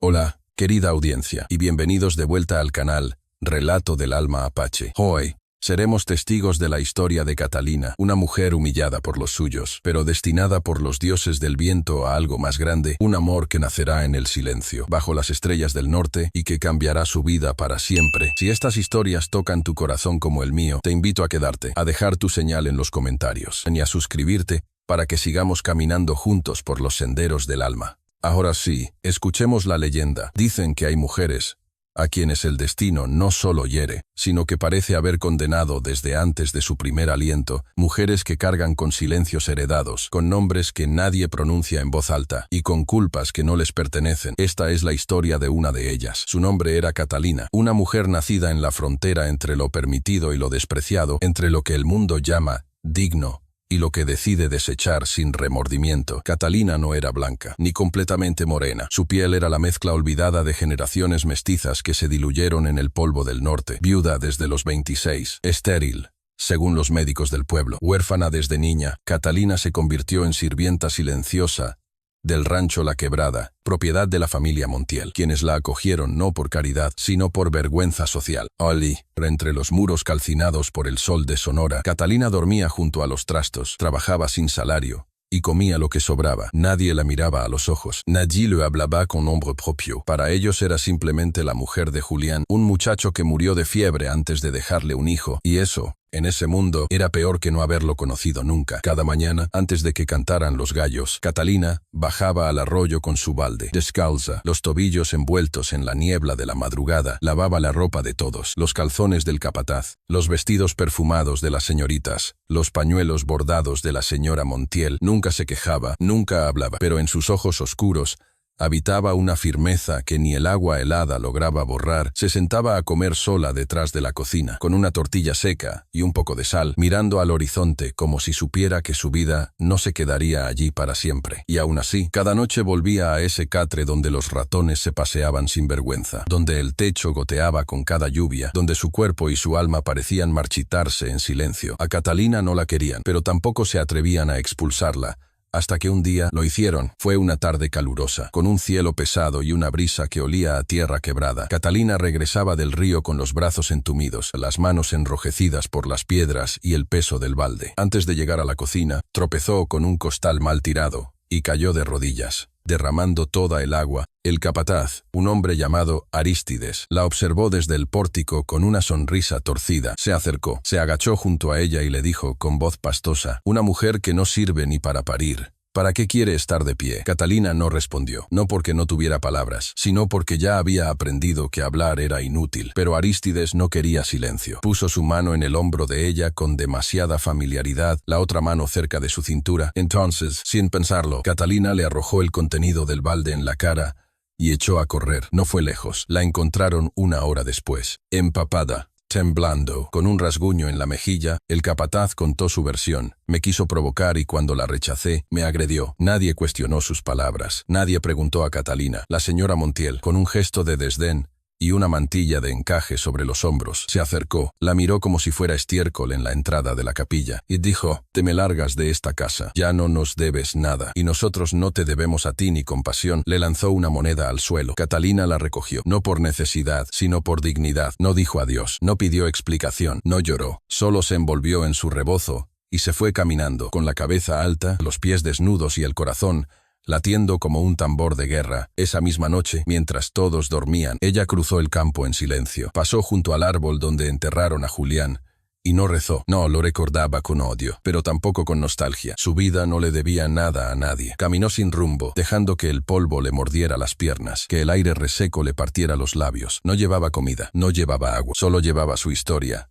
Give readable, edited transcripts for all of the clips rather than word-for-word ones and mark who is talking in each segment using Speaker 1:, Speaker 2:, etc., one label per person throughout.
Speaker 1: Hola, querida audiencia, y bienvenidos de vuelta al canal Relato del Alma Apache. Hoy seremos testigos de la historia de Catalina, una mujer humillada por los suyos, pero destinada por los dioses del viento a algo más grande, un amor que nacerá en el silencio, bajo las estrellas del norte, y que cambiará su vida para siempre. Si estas historias tocan tu corazón como el mío, te invito a quedarte, a dejar tu señal en los comentarios, y a suscribirte para que sigamos caminando juntos por los senderos del alma. Ahora sí, escuchemos la leyenda. Dicen que hay mujeres a quienes el destino no solo hiere, sino que parece haber condenado desde antes de su primer aliento, mujeres que cargan con silencios heredados, con nombres que nadie pronuncia en voz alta, y con culpas que no les pertenecen. Esta es la historia de una de ellas. Su nombre era Catalina, una mujer nacida en la frontera entre lo permitido y lo despreciado, entre lo que el mundo llama digno y lo que decide desechar sin remordimiento. Catalina no era blanca, ni completamente morena. Su piel era la mezcla olvidada de generaciones mestizas que se diluyeron en el polvo del norte. Viuda desde los 26, estéril, según los médicos del pueblo. Huérfana desde niña, Catalina se convirtió en sirvienta silenciosa del rancho La Quebrada, propiedad de la familia Montiel, quienes la acogieron no por caridad, sino por vergüenza social. Allí, entre los muros calcinados por el sol de Sonora, Catalina dormía junto a los trastos, trabajaba sin salario y comía lo que sobraba. Nadie la miraba a los ojos. Nadie le hablaba con nombre propio. Para ellos era simplemente la mujer de Julián, un muchacho que murió de fiebre antes de dejarle un hijo, y eso, en ese mundo, era peor que no haberlo conocido nunca. Cada mañana, antes de que cantaran los gallos, Catalina bajaba al arroyo con su balde. Descalza, los tobillos envueltos en la niebla de la madrugada, lavaba la ropa de todos, los calzones del capataz, los vestidos perfumados de las señoritas, los pañuelos bordados de la señora Montiel. Nunca se quejaba, nunca hablaba, pero en sus ojos oscuros habitaba una firmeza que ni el agua helada lograba borrar. Se sentaba a comer sola detrás de la cocina, con una tortilla seca y un poco de sal, mirando al horizonte como si supiera que su vida no se quedaría allí para siempre. Y aún así, cada noche volvía a ese catre donde los ratones se paseaban sin vergüenza, donde el techo goteaba con cada lluvia, donde su cuerpo y su alma parecían marchitarse en silencio. A Catalina no la querían, pero tampoco se atrevían a expulsarla, hasta que un día lo hicieron. Fue una tarde calurosa, con un cielo pesado y una brisa que olía a tierra quebrada. Catalina regresaba del río con los brazos entumidos, las manos enrojecidas por las piedras y el peso del balde. Antes de llegar a la cocina, tropezó con un costal mal tirado y cayó de rodillas, derramando toda el agua. El capataz, un hombre llamado Arístides, la observó desde el pórtico con una sonrisa torcida. Se acercó, se agachó junto a ella y le dijo con voz pastosa: «Una mujer que no sirve ni para parir. ¿Para qué quiere estar de pie?». Catalina no respondió, no porque no tuviera palabras, sino porque ya había aprendido que hablar era inútil. Pero Arístides no quería silencio. Puso su mano en el hombro de ella con demasiada familiaridad, la otra mano cerca de su cintura. Entonces, sin pensarlo, Catalina le arrojó el contenido del balde en la cara y echó a correr. No fue lejos. La encontraron una hora después, empapada, temblando, con un rasguño en la mejilla. El capataz contó su versión. «Me quiso provocar y cuando la rechacé, me agredió». Nadie cuestionó sus palabras. Nadie preguntó a Catalina. La señora Montiel, con un gesto de desdén y una mantilla de encaje sobre los hombros, se acercó, la miró como si fuera estiércol en la entrada de la capilla, y dijo: «Te me largas de esta casa. Ya no nos debes nada, y nosotros no te debemos a ti ni compasión». Le lanzó una moneda al suelo. Catalina la recogió, no por necesidad, sino por dignidad. No dijo adiós, no pidió explicación, no lloró, solo se envolvió en su rebozo y se fue caminando, con la cabeza alta, los pies desnudos y el corazón latiendo como un tambor de guerra. Esa misma noche, mientras todos dormían, ella cruzó el campo en silencio. Pasó junto al árbol donde enterraron a Julián, y no rezó. No lo recordaba con odio, pero tampoco con nostalgia. Su vida no le debía nada a nadie. Caminó sin rumbo, dejando que el polvo le mordiera las piernas, que el aire reseco le partiera los labios. No llevaba comida, no llevaba agua, solo llevaba su historia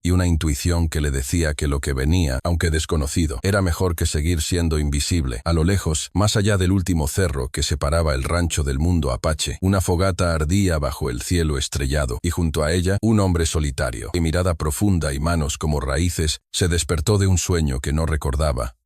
Speaker 1: y una intuición que le decía que lo que venía, aunque desconocido, era mejor que seguir siendo invisible. A lo lejos, más allá del último cerro que separaba el rancho del mundo apache, una fogata ardía bajo el cielo estrellado, y junto a ella, un hombre solitario, de mirada profunda y manos como raíces, se despertó de un sueño que no recordaba,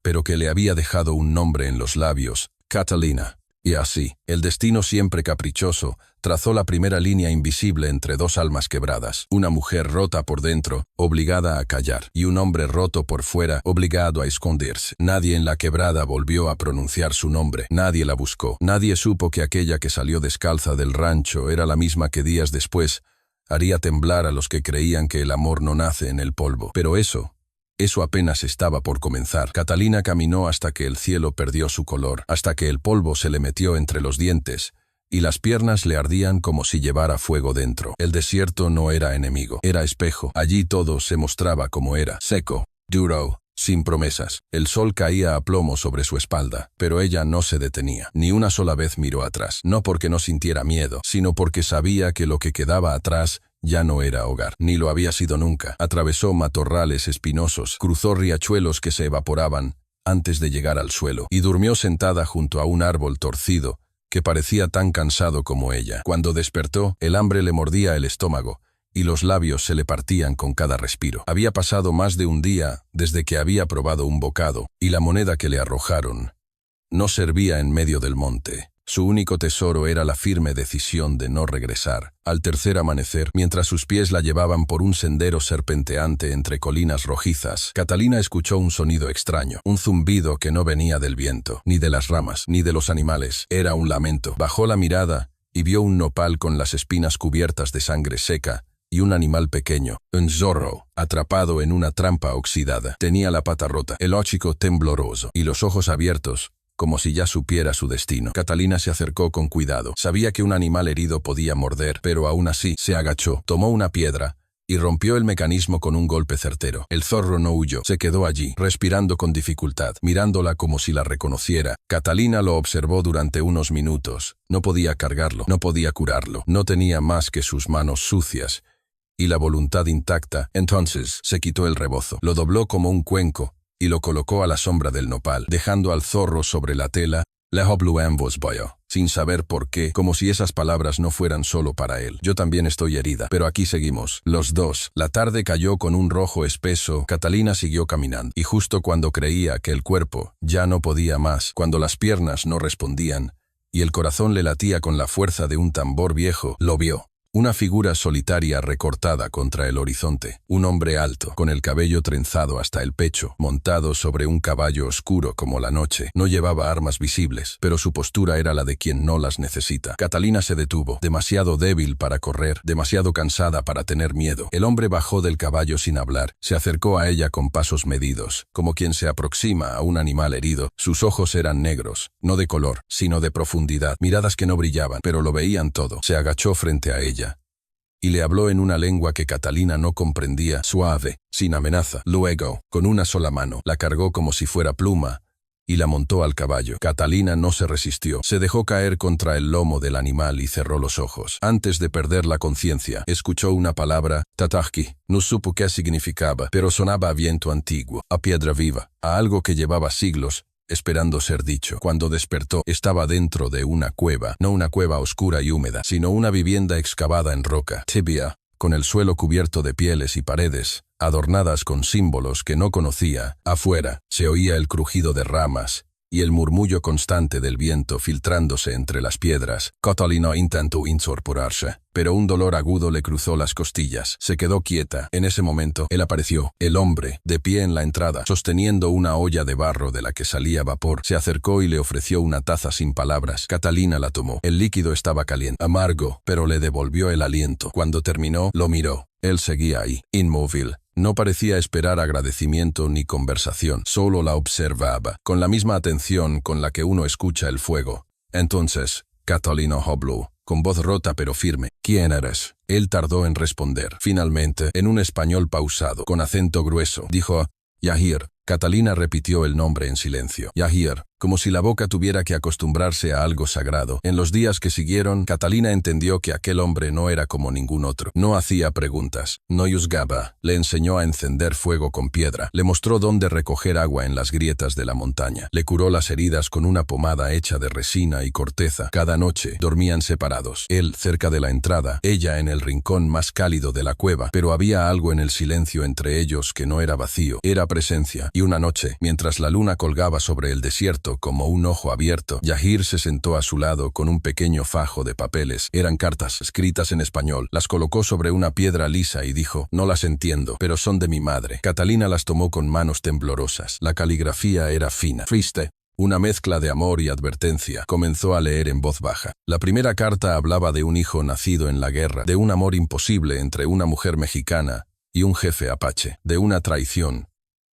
Speaker 1: pero que le había dejado un nombre en los labios: Catalina. Y así, el destino siempre caprichoso trazó la primera línea invisible entre dos almas quebradas, una mujer rota por dentro, obligada a callar, y un hombre roto por fuera, obligado a esconderse. Nadie en la quebrada volvió a pronunciar su nombre, nadie la buscó, nadie supo que aquella que salió descalza del rancho era la misma que días después haría temblar a los que creían que el amor no nace en el polvo. Pero eso apenas estaba por comenzar. Catalina caminó hasta que el cielo perdió su color, hasta que el polvo se le metió entre los dientes, y las piernas le ardían como si llevara fuego dentro. El desierto no era enemigo, era espejo. Allí todo se mostraba como era, seco, duro, sin promesas. El sol caía a plomo sobre su espalda, pero ella no se detenía. Ni una sola vez miró atrás, no porque no sintiera miedo, sino porque sabía que lo que quedaba atrás ya no era hogar, ni lo había sido nunca. Atravesó matorrales espinosos, cruzó riachuelos que se evaporaban antes de llegar al suelo, y durmió sentada junto a un árbol torcido que parecía tan cansado como ella. Cuando despertó, el hambre le mordía el estómago, y los labios se le partían con cada respiro. Había pasado más de un día desde que había probado un bocado, y la moneda que le arrojaron no servía en medio del monte. Su único tesoro era la firme decisión de no regresar. Al tercer amanecer, mientras sus pies la llevaban por un sendero serpenteante entre colinas rojizas, Catalina escuchó un sonido extraño, un zumbido que no venía del viento, ni de las ramas, ni de los animales. Era un lamento. Bajó la mirada y vio un nopal con las espinas cubiertas de sangre seca y un animal pequeño, un zorro, atrapado en una trampa oxidada. Tenía la pata rota, el hocico tembloroso y los ojos abiertos, como si ya supiera su destino. Catalina se acercó con cuidado. Sabía que un animal herido podía morder, pero aún así se agachó, tomó una piedra y rompió el mecanismo con un golpe certero. El zorro no huyó, se quedó allí, respirando con dificultad, mirándola como si la reconociera. Catalina lo observó durante unos minutos. No podía cargarlo, no podía curarlo, no tenía más que sus manos sucias y la voluntad intacta. Entonces se quitó el rebozo, lo dobló como un cuenco y lo colocó a la sombra del nopal, dejando al zorro sobre la tela. Le en voz baja, sin saber por qué, como si esas palabras no fueran solo para él. Yo también estoy herida, pero aquí seguimos, los dos. La tarde cayó con un rojo espeso. Catalina siguió caminando, y justo cuando creía que el cuerpo ya no podía más, cuando las piernas no respondían, y el corazón le latía con la fuerza de un tambor viejo, lo vio. Una figura solitaria recortada contra el horizonte. Un hombre alto, con el cabello trenzado hasta el pecho, montado sobre un caballo oscuro como la noche. No llevaba armas visibles, pero su postura era la de quien no las necesita. Catalina se detuvo, demasiado débil para correr, demasiado cansada para tener miedo. El hombre bajó del caballo sin hablar, se acercó a ella con pasos medidos, como quien se aproxima a un animal herido. Sus ojos eran negros, no de color, sino de profundidad, miradas que no brillaban, pero lo veían todo. Se agachó frente a ella y le habló en una lengua que Catalina no comprendía, suave, sin amenaza. Luego, con una sola mano, la cargó como si fuera pluma y la montó al caballo. Catalina no se resistió, se dejó caer contra el lomo del animal y cerró los ojos. Antes de perder la conciencia, escuchó una palabra, tatajki. No supo qué significaba, pero sonaba a viento antiguo, a piedra viva, a algo que llevaba siglos esperando ser dicho. Cuando despertó, estaba dentro de una cueva, no una cueva oscura y húmeda, sino una vivienda excavada en roca, tibia, con el suelo cubierto de pieles y paredes, adornadas con símbolos que no conocía. Afuera, se oía el crujido de ramas y el murmullo constante del viento filtrándose entre las piedras. Catalina intentó incorporarse, pero un dolor agudo le cruzó las costillas. Se quedó quieta. En ese momento, él apareció, el hombre, de pie en la entrada, sosteniendo una olla de barro de la que salía vapor. Se acercó y le ofreció una taza sin palabras. Catalina la tomó. El líquido estaba caliente, amargo, pero le devolvió el aliento. Cuando terminó, lo miró. Él seguía ahí, inmóvil. No parecía esperar agradecimiento ni conversación, solo la observaba, con la misma atención con la que uno escucha el fuego. Entonces, Catalina habló, con voz rota pero firme. ¿Quién eres? Él tardó en responder. Finalmente, en un español pausado, con acento grueso, dijo, Yahir. Catalina repitió el nombre en silencio. Yahir, como si la boca tuviera que acostumbrarse a algo sagrado. En los días que siguieron, Catalina entendió que aquel hombre no era como ningún otro. No hacía preguntas, no juzgaba, le enseñó a encender fuego con piedra, le mostró dónde recoger agua en las grietas de la montaña, le curó las heridas con una pomada hecha de resina y corteza. Cada noche dormían separados, él cerca de la entrada, ella en el rincón más cálido de la cueva, pero había algo en el silencio entre ellos que no era vacío, era presencia. Y una noche, mientras la luna colgaba sobre el desierto, quieto como un ojo abierto. Yahir se sentó a su lado con un pequeño fajo de papeles. Eran cartas escritas en español. Las colocó sobre una piedra lisa y dijo: «No las entiendo, pero son de mi madre». Catalina las tomó con manos temblorosas. La caligrafía era fina. «Triste». Una mezcla de amor y advertencia. Comenzó a leer en voz baja. La primera carta hablaba de un hijo nacido en la guerra, de un amor imposible entre una mujer mexicana y un jefe apache, de una traición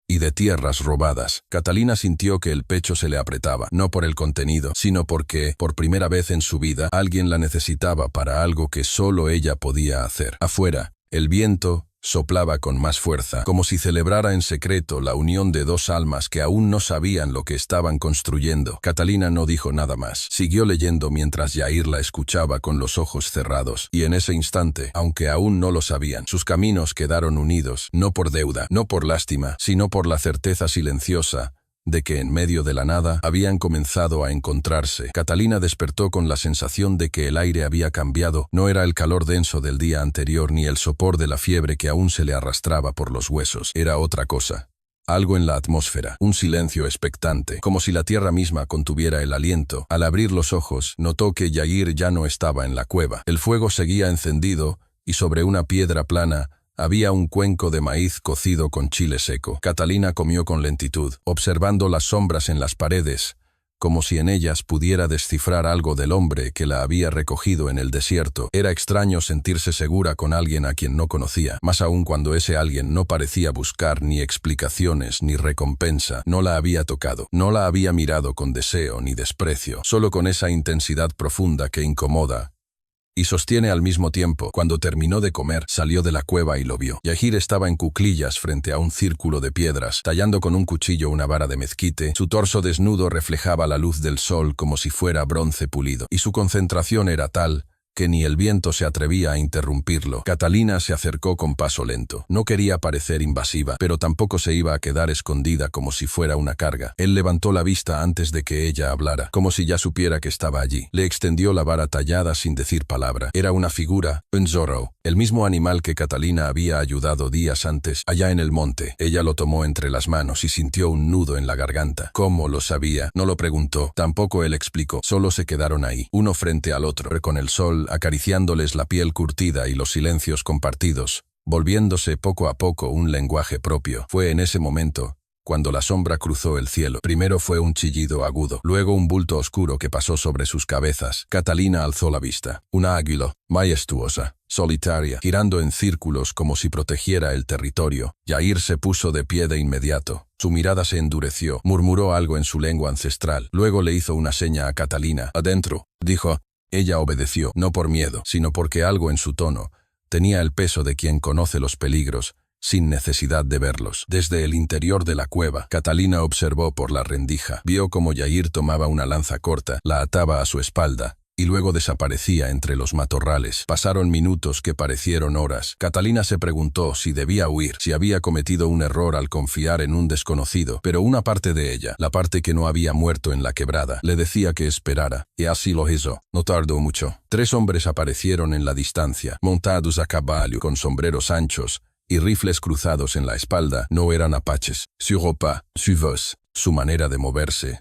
Speaker 1: y de tierras robadas. Catalina sintió que el pecho se le apretaba, no por el contenido, sino porque, por primera vez en su vida, alguien la necesitaba para algo que solo ella podía hacer. Afuera, el viento soplaba con más fuerza, como si celebrara en secreto la unión de dos almas que aún no sabían lo que estaban construyendo. Catalina no dijo nada más. Siguió leyendo mientras Yahir la escuchaba con los ojos cerrados. Y en ese instante, aunque aún no lo sabían, sus caminos quedaron unidos, no por deuda, no por lástima, sino por la certeza silenciosa de que en medio de la nada habían comenzado a encontrarse. Catalina despertó con la sensación de que el aire había cambiado. No era el calor denso del día anterior ni el sopor de la fiebre que aún se le arrastraba por los huesos. Era otra cosa. Algo en la atmósfera, un silencio expectante, como si la tierra misma contuviera el aliento. Al abrir los ojos, notó que Yahir ya no estaba en la cueva. El fuego seguía encendido y sobre una piedra plana había un cuenco de maíz cocido con chile seco. Catalina comió con lentitud, observando las sombras en las paredes, como si en ellas pudiera descifrar algo del hombre que la había recogido en el desierto. Era extraño sentirse segura con alguien a quien no conocía, más aún cuando ese alguien no parecía buscar ni explicaciones ni recompensa. No la había tocado, no la había mirado con deseo ni desprecio, solo con esa intensidad profunda que incomoda y sostiene al mismo tiempo. Cuando terminó de comer, salió de la cueva y lo vio. Yahir estaba en cuclillas frente a un círculo de piedras, tallando con un cuchillo una vara de mezquite. Su torso desnudo reflejaba la luz del sol como si fuera bronce pulido, y su concentración era tal que ni el viento se atrevía a interrumpirlo. Catalina se acercó con paso lento. No quería parecer invasiva, pero tampoco se iba a quedar escondida como si fuera una carga. Él levantó la vista antes de que ella hablara, como si ya supiera que estaba allí. Le extendió la vara tallada sin decir palabra. Era una figura, un zorro, el mismo animal que Catalina había ayudado días antes, allá en el monte. Ella lo tomó entre las manos y sintió un nudo en la garganta. ¿Cómo lo sabía? No lo preguntó. Tampoco él explicó. Solo se quedaron ahí, uno frente al otro, con el sol acariciándoles la piel curtida y los silencios compartidos, volviéndose poco a poco un lenguaje propio. Fue en ese momento cuando la sombra cruzó el cielo. Primero fue un chillido agudo, luego un bulto oscuro que pasó sobre sus cabezas. Catalina alzó la vista. Una águila, majestuosa, solitaria, girando en círculos como si protegiera el territorio. Yahir se puso de pie de inmediato. Su mirada se endureció, murmuró algo en su lengua ancestral. Luego le hizo una seña a Catalina. «Adentro», dijo. Ella obedeció, no por miedo, sino porque algo en su tono tenía el peso de quien conoce los peligros sin necesidad de verlos. Desde el interior de la cueva, Catalina observó por la rendija. Vio cómo Yahir tomaba una lanza corta, la ataba a su espalda y luego desaparecía entre los matorrales. Pasaron minutos que parecieron horas. Catalina se preguntó si debía huir, si había cometido un error al confiar en un desconocido, pero una parte de ella, la parte que no había muerto en la quebrada, le decía que esperara, y así lo hizo. No tardó mucho. 3 hombres aparecieron en la distancia, montados a caballo, con sombreros anchos y rifles cruzados en la espalda. No eran apaches. Su ropa, su voz, su manera de moverse.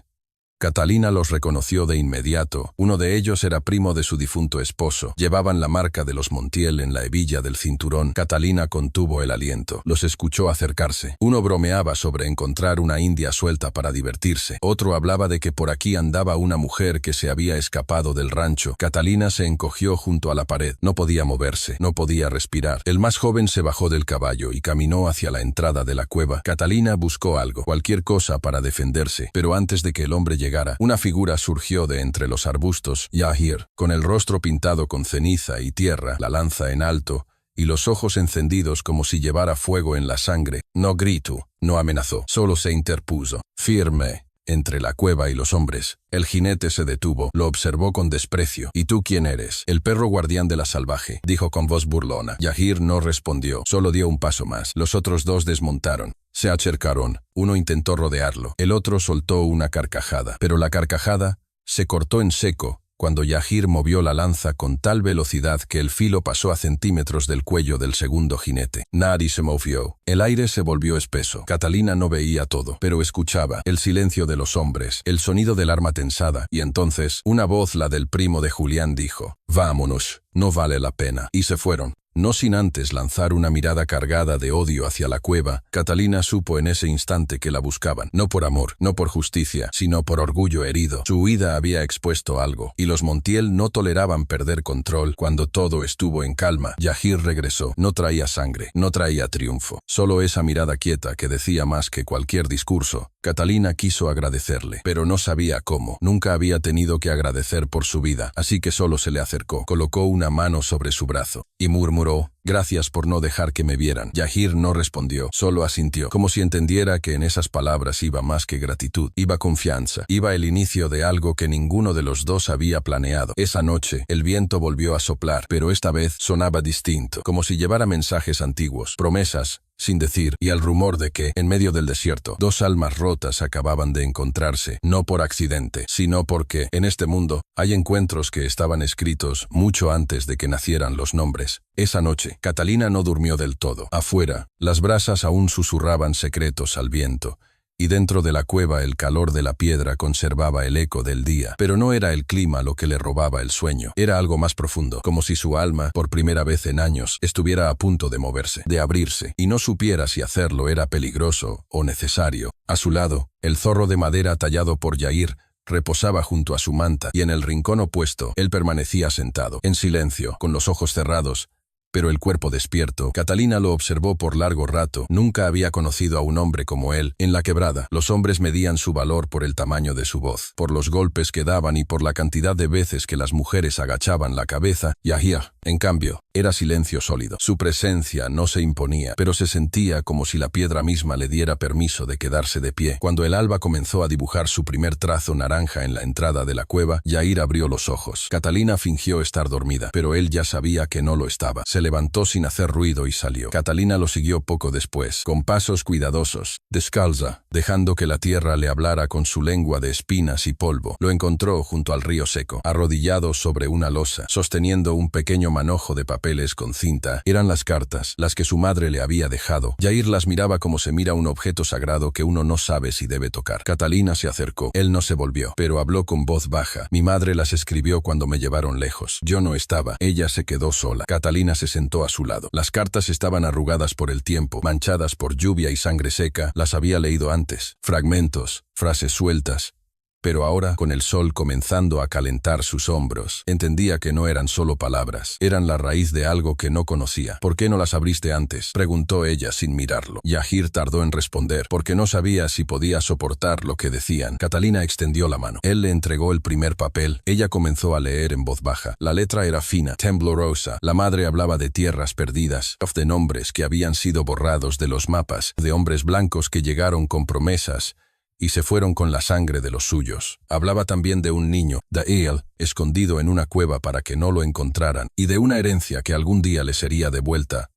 Speaker 1: Catalina los reconoció de inmediato. Uno de ellos era primo de su difunto esposo. Llevaban la marca de los Montiel en la hebilla del cinturón. Catalina contuvo el aliento. Los escuchó acercarse. Uno bromeaba sobre encontrar una india suelta para divertirse. Otro hablaba de que por aquí andaba una mujer que se había escapado del rancho. Catalina se encogió junto a la pared. No podía moverse, no podía respirar. El más joven se bajó del caballo y caminó hacia la entrada de la cueva. Catalina buscó algo, cualquier cosa para defenderse, pero antes de que el hombre llegara, una figura surgió de entre los arbustos. Yahir, con el rostro pintado con ceniza y tierra, la lanza en alto y los ojos encendidos como si llevara fuego en la sangre. No gritó, no amenazó, solo se interpuso, firme, entre la cueva y los hombres. El jinete se detuvo, lo observó con desprecio. «¿Y tú quién eres?» «El perro guardián de la salvaje», dijo con voz burlona. Yahir no respondió, solo dio un paso más. Los otros 2 desmontaron. Se acercaron. Uno intentó rodearlo. El otro soltó una carcajada. Pero la carcajada se cortó en seco cuando Yahir movió la lanza con tal velocidad que el filo pasó a centímetros del cuello del segundo jinete. Nadie se movió. El aire se volvió espeso. Catalina no veía todo, pero escuchaba el silencio de los hombres, el sonido del arma tensada, y entonces una voz, la del primo de Julián, dijo: «Vámonos, no vale la pena». Y se fueron. No sin antes lanzar una mirada cargada de odio hacia la cueva. Catalina supo en ese instante que la buscaban, no por amor, no por justicia, sino por orgullo herido. Su huida había expuesto algo, y los Montiel no toleraban perder control. Cuando todo estuvo en calma, Yahir regresó. No traía sangre, no traía triunfo, solo esa mirada quieta que decía más que cualquier discurso. Catalina quiso agradecerle, pero no sabía cómo. Nunca había tenido que agradecer por su vida, así que solo se le acercó, colocó una mano sobre su brazo y murmuró: «Gracias por no dejar que me vieran». Yahir no respondió, solo asintió, como si entendiera que en esas palabras iba más que gratitud, iba confianza, iba el inicio de algo que ninguno de los dos había planeado. Esa noche, el viento volvió a soplar, pero esta vez sonaba distinto, como si llevara mensajes antiguos, promesas sin decir, y el rumor de que, en medio del desierto, dos almas rotas acababan de encontrarse, no por accidente, sino porque, en este mundo, hay encuentros que estaban escritos mucho antes de que nacieran los nombres. Esa noche, Catalina no durmió del todo. Afuera, las brasas aún susurraban secretos al viento, y dentro de la cueva el calor de la piedra conservaba el eco del día. Pero no era el clima lo que le robaba el sueño, era algo más profundo, como si su alma, por primera vez en años, estuviera a punto de moverse, de abrirse, y no supiera si hacerlo era peligroso o necesario. A su lado, el zorro de madera tallado por Yahir reposaba junto a su manta, y en el rincón opuesto, él permanecía sentado, en silencio, con los ojos cerrados, pero el cuerpo despierto. Catalina lo observó por largo rato. Nunca había conocido a un hombre como él. En la quebrada, los hombres medían su valor por el tamaño de su voz, por los golpes que daban y por la cantidad de veces que las mujeres agachaban la cabeza. Yahir, en cambio, era silencio sólido. Su presencia no se imponía, pero se sentía como si la piedra misma le diera permiso de quedarse de pie. Cuando el alba comenzó a dibujar su primer trazo naranja en la entrada de la cueva, Yahir abrió los ojos. Catalina fingió estar dormida, pero él ya sabía que no lo estaba. Se levantó sin hacer ruido y salió. Catalina lo siguió poco después, con pasos cuidadosos, descalza, dejando que la tierra le hablara con su lengua de espinas y polvo. Lo encontró junto al río seco, arrodillado sobre una losa, sosteniendo un pequeño manojo de papeles con cinta. Eran las cartas, las que su madre le había dejado. Yahir las miraba como se mira un objeto sagrado que uno no sabe si debe tocar. Catalina se acercó. Él no se volvió, pero habló con voz baja. «Mi madre las escribió cuando me llevaron lejos. Yo no estaba. Ella se quedó sola». Catalina se sentó a su lado. Las cartas estaban arrugadas por el tiempo, manchadas por lluvia y sangre seca. Las había leído antes. Fragmentos, frases sueltas. Pero ahora, con el sol comenzando a calentar sus hombros, entendía que no eran solo palabras, eran la raíz de algo que no conocía. «¿Por qué no las abriste antes?», preguntó ella sin mirarlo. Yahir tardó en responder, porque no sabía si podía soportar lo que decían. Catalina extendió la mano. Él le entregó el primer papel. Ella comenzó a leer en voz baja. La letra era fina, temblorosa. La madre hablaba de tierras perdidas, de nombres que habían sido borrados de los mapas, de hombres blancos que llegaron con promesas y se fueron con la sangre de los suyos. Hablaba también de un niño, Dael, escondido en una cueva para que no lo encontraran, y de una herencia que algún día le sería devuelta,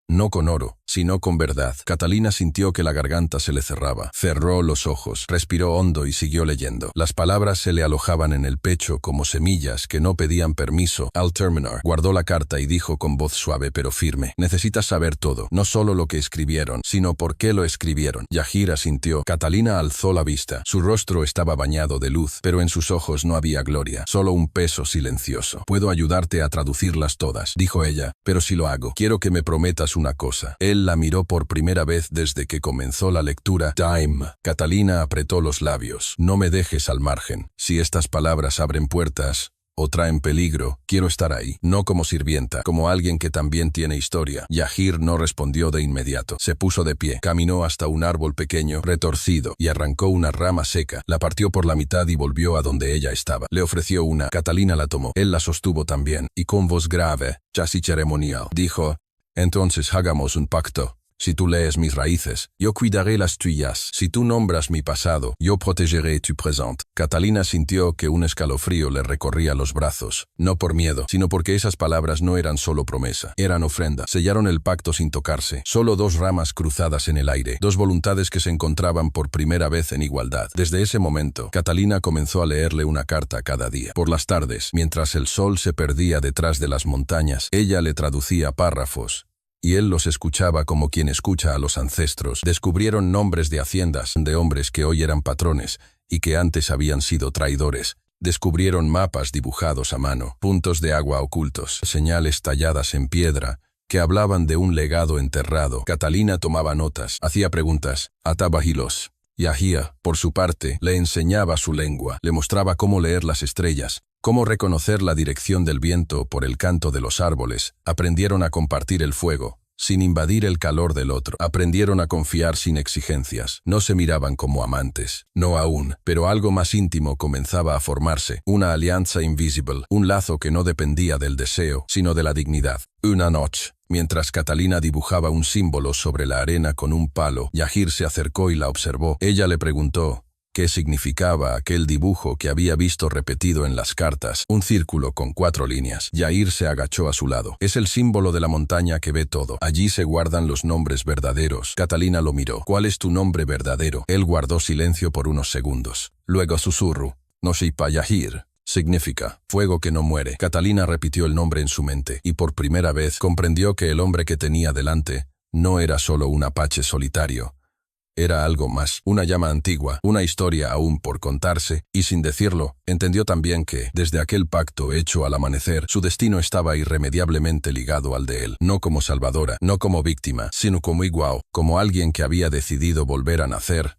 Speaker 1: no con oro, sino con verdad. Catalina sintió que la garganta se le cerraba. Cerró los ojos, respiró hondo y siguió leyendo. Las palabras se le alojaban en el pecho como semillas que no pedían permiso. Al terminar, guardó la carta y dijo con voz suave pero firme: «Necesitas saber todo, no solo lo que escribieron, sino por qué lo escribieron». Yahir asintió. Catalina alzó la vista. Su rostro estaba bañado de luz, pero en sus ojos no había gloria, solo un peso silencioso. «Puedo ayudarte a traducirlas todas», dijo ella, «pero si lo hago, quiero que me prometas una cosa». Él la miró por primera vez desde que comenzó la lectura. «Time». Catalina apretó los labios. «No me dejes al margen. Si estas palabras abren puertas o traen peligro, quiero estar ahí, no como sirvienta, como alguien que también tiene historia». Yahir no respondió de inmediato. Se puso de pie, caminó hasta un árbol pequeño, retorcido, y arrancó una rama seca. La partió por la mitad y volvió a donde ella estaba. Le ofreció una. Catalina la tomó. Él la sostuvo también, y con voz grave, casi ceremonial, dijo: «Entonces hagamos un pacto». Si tú lees mis raíces, yo cuidaré las tuyas. Si tú nombras mi pasado, yo protegeré tu present. Catalina sintió que un escalofrío le recorría los brazos, no por miedo, sino porque esas palabras no eran solo promesa, eran ofrenda. Sellaron el pacto sin tocarse, solo dos ramas cruzadas en el aire, dos voluntades que se encontraban por primera vez en igualdad. Desde ese momento, Catalina comenzó a leerle una carta cada día. Por las tardes, mientras el sol se perdía detrás de las montañas, ella le traducía párrafos, y él los escuchaba como quien escucha a los ancestros. Descubrieron nombres de haciendas, de hombres que hoy eran patrones y que antes habían sido traidores. Descubrieron mapas dibujados a mano, puntos de agua ocultos, señales talladas en piedra, que hablaban de un legado enterrado. Catalina tomaba notas, hacía preguntas, ataba hilos. Yahía, por su parte, le enseñaba su lengua, le mostraba cómo leer las estrellas, cómo reconocer la dirección del viento por el canto de los árboles. Aprendieron a compartir el fuego, sin invadir el calor del otro. Aprendieron a confiar sin exigencias. No se miraban como amantes, no aún, pero algo más íntimo comenzaba a formarse, una alianza invisible, un lazo que no dependía del deseo, sino de la dignidad. Una noche, mientras Catalina dibujaba un símbolo sobre la arena con un palo, Yahir se acercó y la observó. Ella le preguntó qué significaba aquel dibujo que había visto repetido en las cartas, un círculo con 4 líneas. Yahir se agachó a su lado. Es el símbolo de la montaña que ve todo. Allí se guardan los nombres verdaderos. Catalina lo miró. ¿Cuál es tu nombre verdadero? Él guardó silencio por unos segundos. Luego susurró. Noshipa Yahir. Significa fuego que no muere. Catalina repitió el nombre en su mente, y por primera vez comprendió que el hombre que tenía delante no era solo un apache solitario. Era algo más, una llama antigua, una historia aún por contarse, y sin decirlo, entendió también que, desde aquel pacto hecho al amanecer, su destino estaba irremediablemente ligado al de él, no como salvadora, no como víctima, sino como igual, como alguien que había decidido volver a nacer.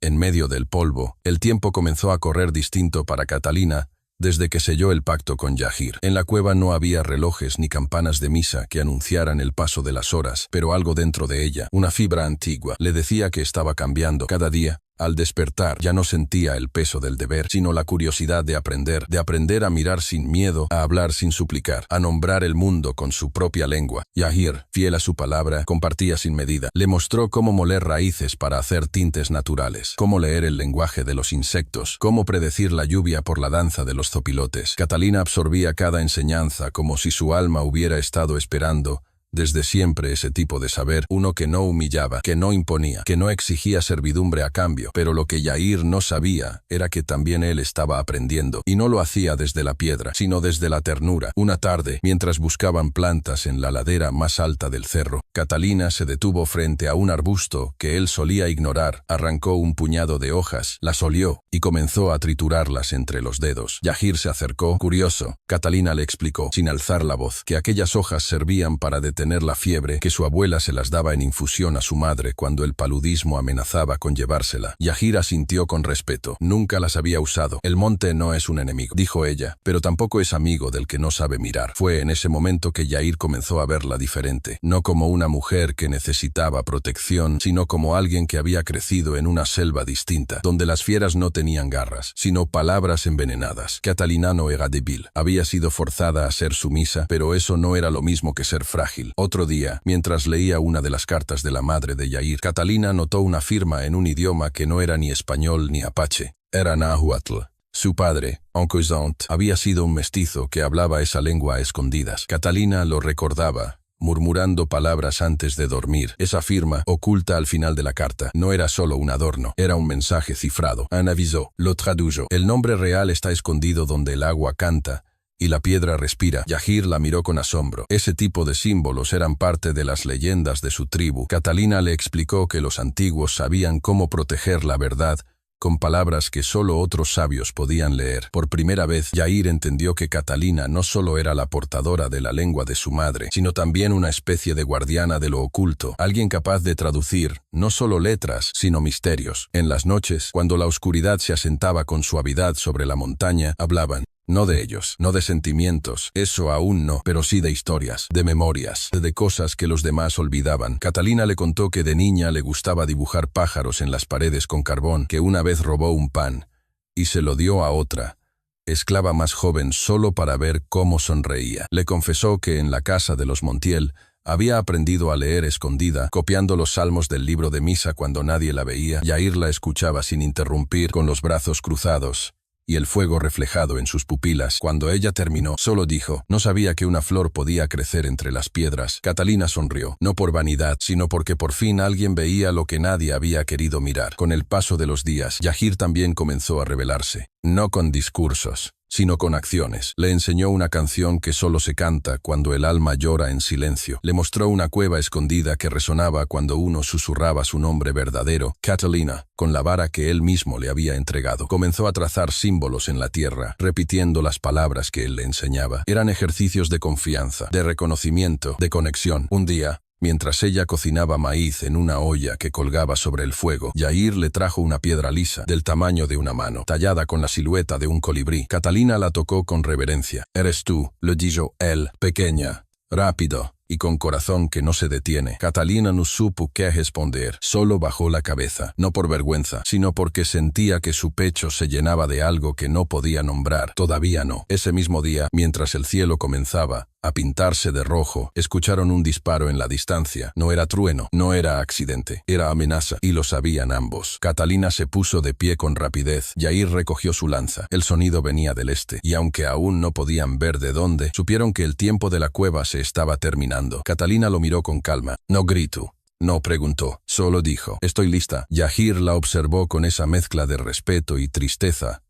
Speaker 1: En medio del polvo, el tiempo comenzó a correr distinto para Catalina, desde que selló el pacto con Yahir. En la cueva no había relojes ni campanas de misa que anunciaran el paso de las horas, pero algo dentro de ella, una fibra antigua, le decía que estaba cambiando. Cada día, al despertar, ya no sentía el peso del deber, sino la curiosidad de aprender a mirar sin miedo, a hablar sin suplicar, a nombrar el mundo con su propia lengua. Yahir, fiel a su palabra, compartía sin medida. Le mostró cómo moler raíces para hacer tintes naturales, cómo leer el lenguaje de los insectos, cómo predecir la lluvia por la danza de los zopilotes. Catalina absorbía cada enseñanza como si su alma hubiera estado esperando desde siempre ese tipo de saber, uno que no humillaba, que no imponía, que no exigía servidumbre a cambio. Pero lo que Yahir no sabía era que también él estaba aprendiendo, y no lo hacía desde la piedra, sino desde la ternura. Una tarde, mientras buscaban plantas en la ladera más alta del cerro, Catalina se detuvo frente a un arbusto que él solía ignorar, arrancó un puñado de hojas, las olió y comenzó a triturarlas entre los dedos. Yahir se acercó, curioso. Catalina le explicó, sin alzar la voz, que aquellas hojas servían para detener la fiebre, que su abuela se las daba en infusión a su madre cuando el paludismo amenazaba con llevársela. Yahir asintió con respeto. Nunca las había usado. El monte no es un enemigo, dijo ella, pero tampoco es amigo del que no sabe mirar. Fue en ese momento que Yahir comenzó a verla diferente, no como una mujer que necesitaba protección, sino como alguien que había crecido en una selva distinta, donde las fieras no tenían garras, sino palabras envenenadas. Catalina no era débil, había sido forzada a ser sumisa, pero eso no era lo mismo que ser frágil. Otro día, mientras leía una de las cartas de la madre de Yahir, Catalina notó una firma en un idioma que no era ni español ni apache. Era náhuatl. Su padre, Oncle Zont, había sido un mestizo que hablaba esa lengua a escondidas. Catalina lo recordaba, murmurando palabras antes de dormir. Esa firma, oculta al final de la carta, no era solo un adorno, era un mensaje cifrado. Un aviso, lo tradujo. El nombre real está escondido donde el agua canta y la piedra respira. Yahir la miró con asombro. Ese tipo de símbolos eran parte de las leyendas de su tribu. Catalina le explicó que los antiguos sabían cómo proteger la verdad con palabras que solo otros sabios podían leer. Por primera vez, Yahir entendió que Catalina no solo era la portadora de la lengua de su madre, sino también una especie de guardiana de lo oculto, alguien capaz de traducir no solo letras, sino misterios. En las noches, cuando la oscuridad se asentaba con suavidad sobre la montaña, hablaban. No de ellos, no de sentimientos, eso aún no, pero sí de historias, de memorias, de cosas que los demás olvidaban. Catalina le contó que de niña le gustaba dibujar pájaros en las paredes con carbón, que una vez robó un pan y se lo dio a otra, esclava más joven, solo para ver cómo sonreía. Le confesó que en la casa de los Montiel Había aprendido a leer escondida, copiando los salmos del libro de misa cuando nadie la veía. Yair la escuchaba sin interrumpir, con los brazos cruzados y el fuego reflejado en sus pupilas. Cuando ella terminó, solo dijo: no sabía que una flor podía crecer entre las piedras. Catalina sonrió, no por vanidad, sino porque por fin alguien veía lo que nadie había querido mirar. Con el paso de los días, Yair también comenzó a revelarse, no con discursos, sino con acciones. Le enseñó una canción que solo se canta cuando el alma llora en silencio. Le mostró una cueva escondida que resonaba cuando uno susurraba su nombre verdadero, Catalina, con la vara que él mismo le había entregado. Comenzó a trazar símbolos en la tierra, repitiendo las palabras que él le enseñaba. Eran ejercicios de confianza, de reconocimiento, de conexión. Un día, mientras ella cocinaba maíz en una olla que colgaba sobre el fuego, Yair le trajo una piedra lisa, del tamaño de una mano, tallada con la silueta de un colibrí. Catalina la tocó con reverencia. «Eres tú», le dijo él, pequeña, rápido y con corazón que no se detiene. Catalina no supo qué responder, solo bajó la cabeza, no por vergüenza, sino porque sentía que su pecho se llenaba de algo que no podía nombrar. Todavía no. Ese mismo día, mientras el cielo comenzaba a pintarse de rojo, escucharon un disparo en la distancia. No era trueno, no era accidente, era amenaza, y lo sabían ambos. Catalina se puso de pie con rapidez. Yair recogió su lanza. El sonido venía del este, y aunque aún no podían ver de dónde, supieron que el tiempo de la cueva se estaba terminando. Catalina lo miró con calma. No gritó, no preguntó, solo dijo: «Estoy lista». Yair la observó con esa mezcla de respeto y tristeza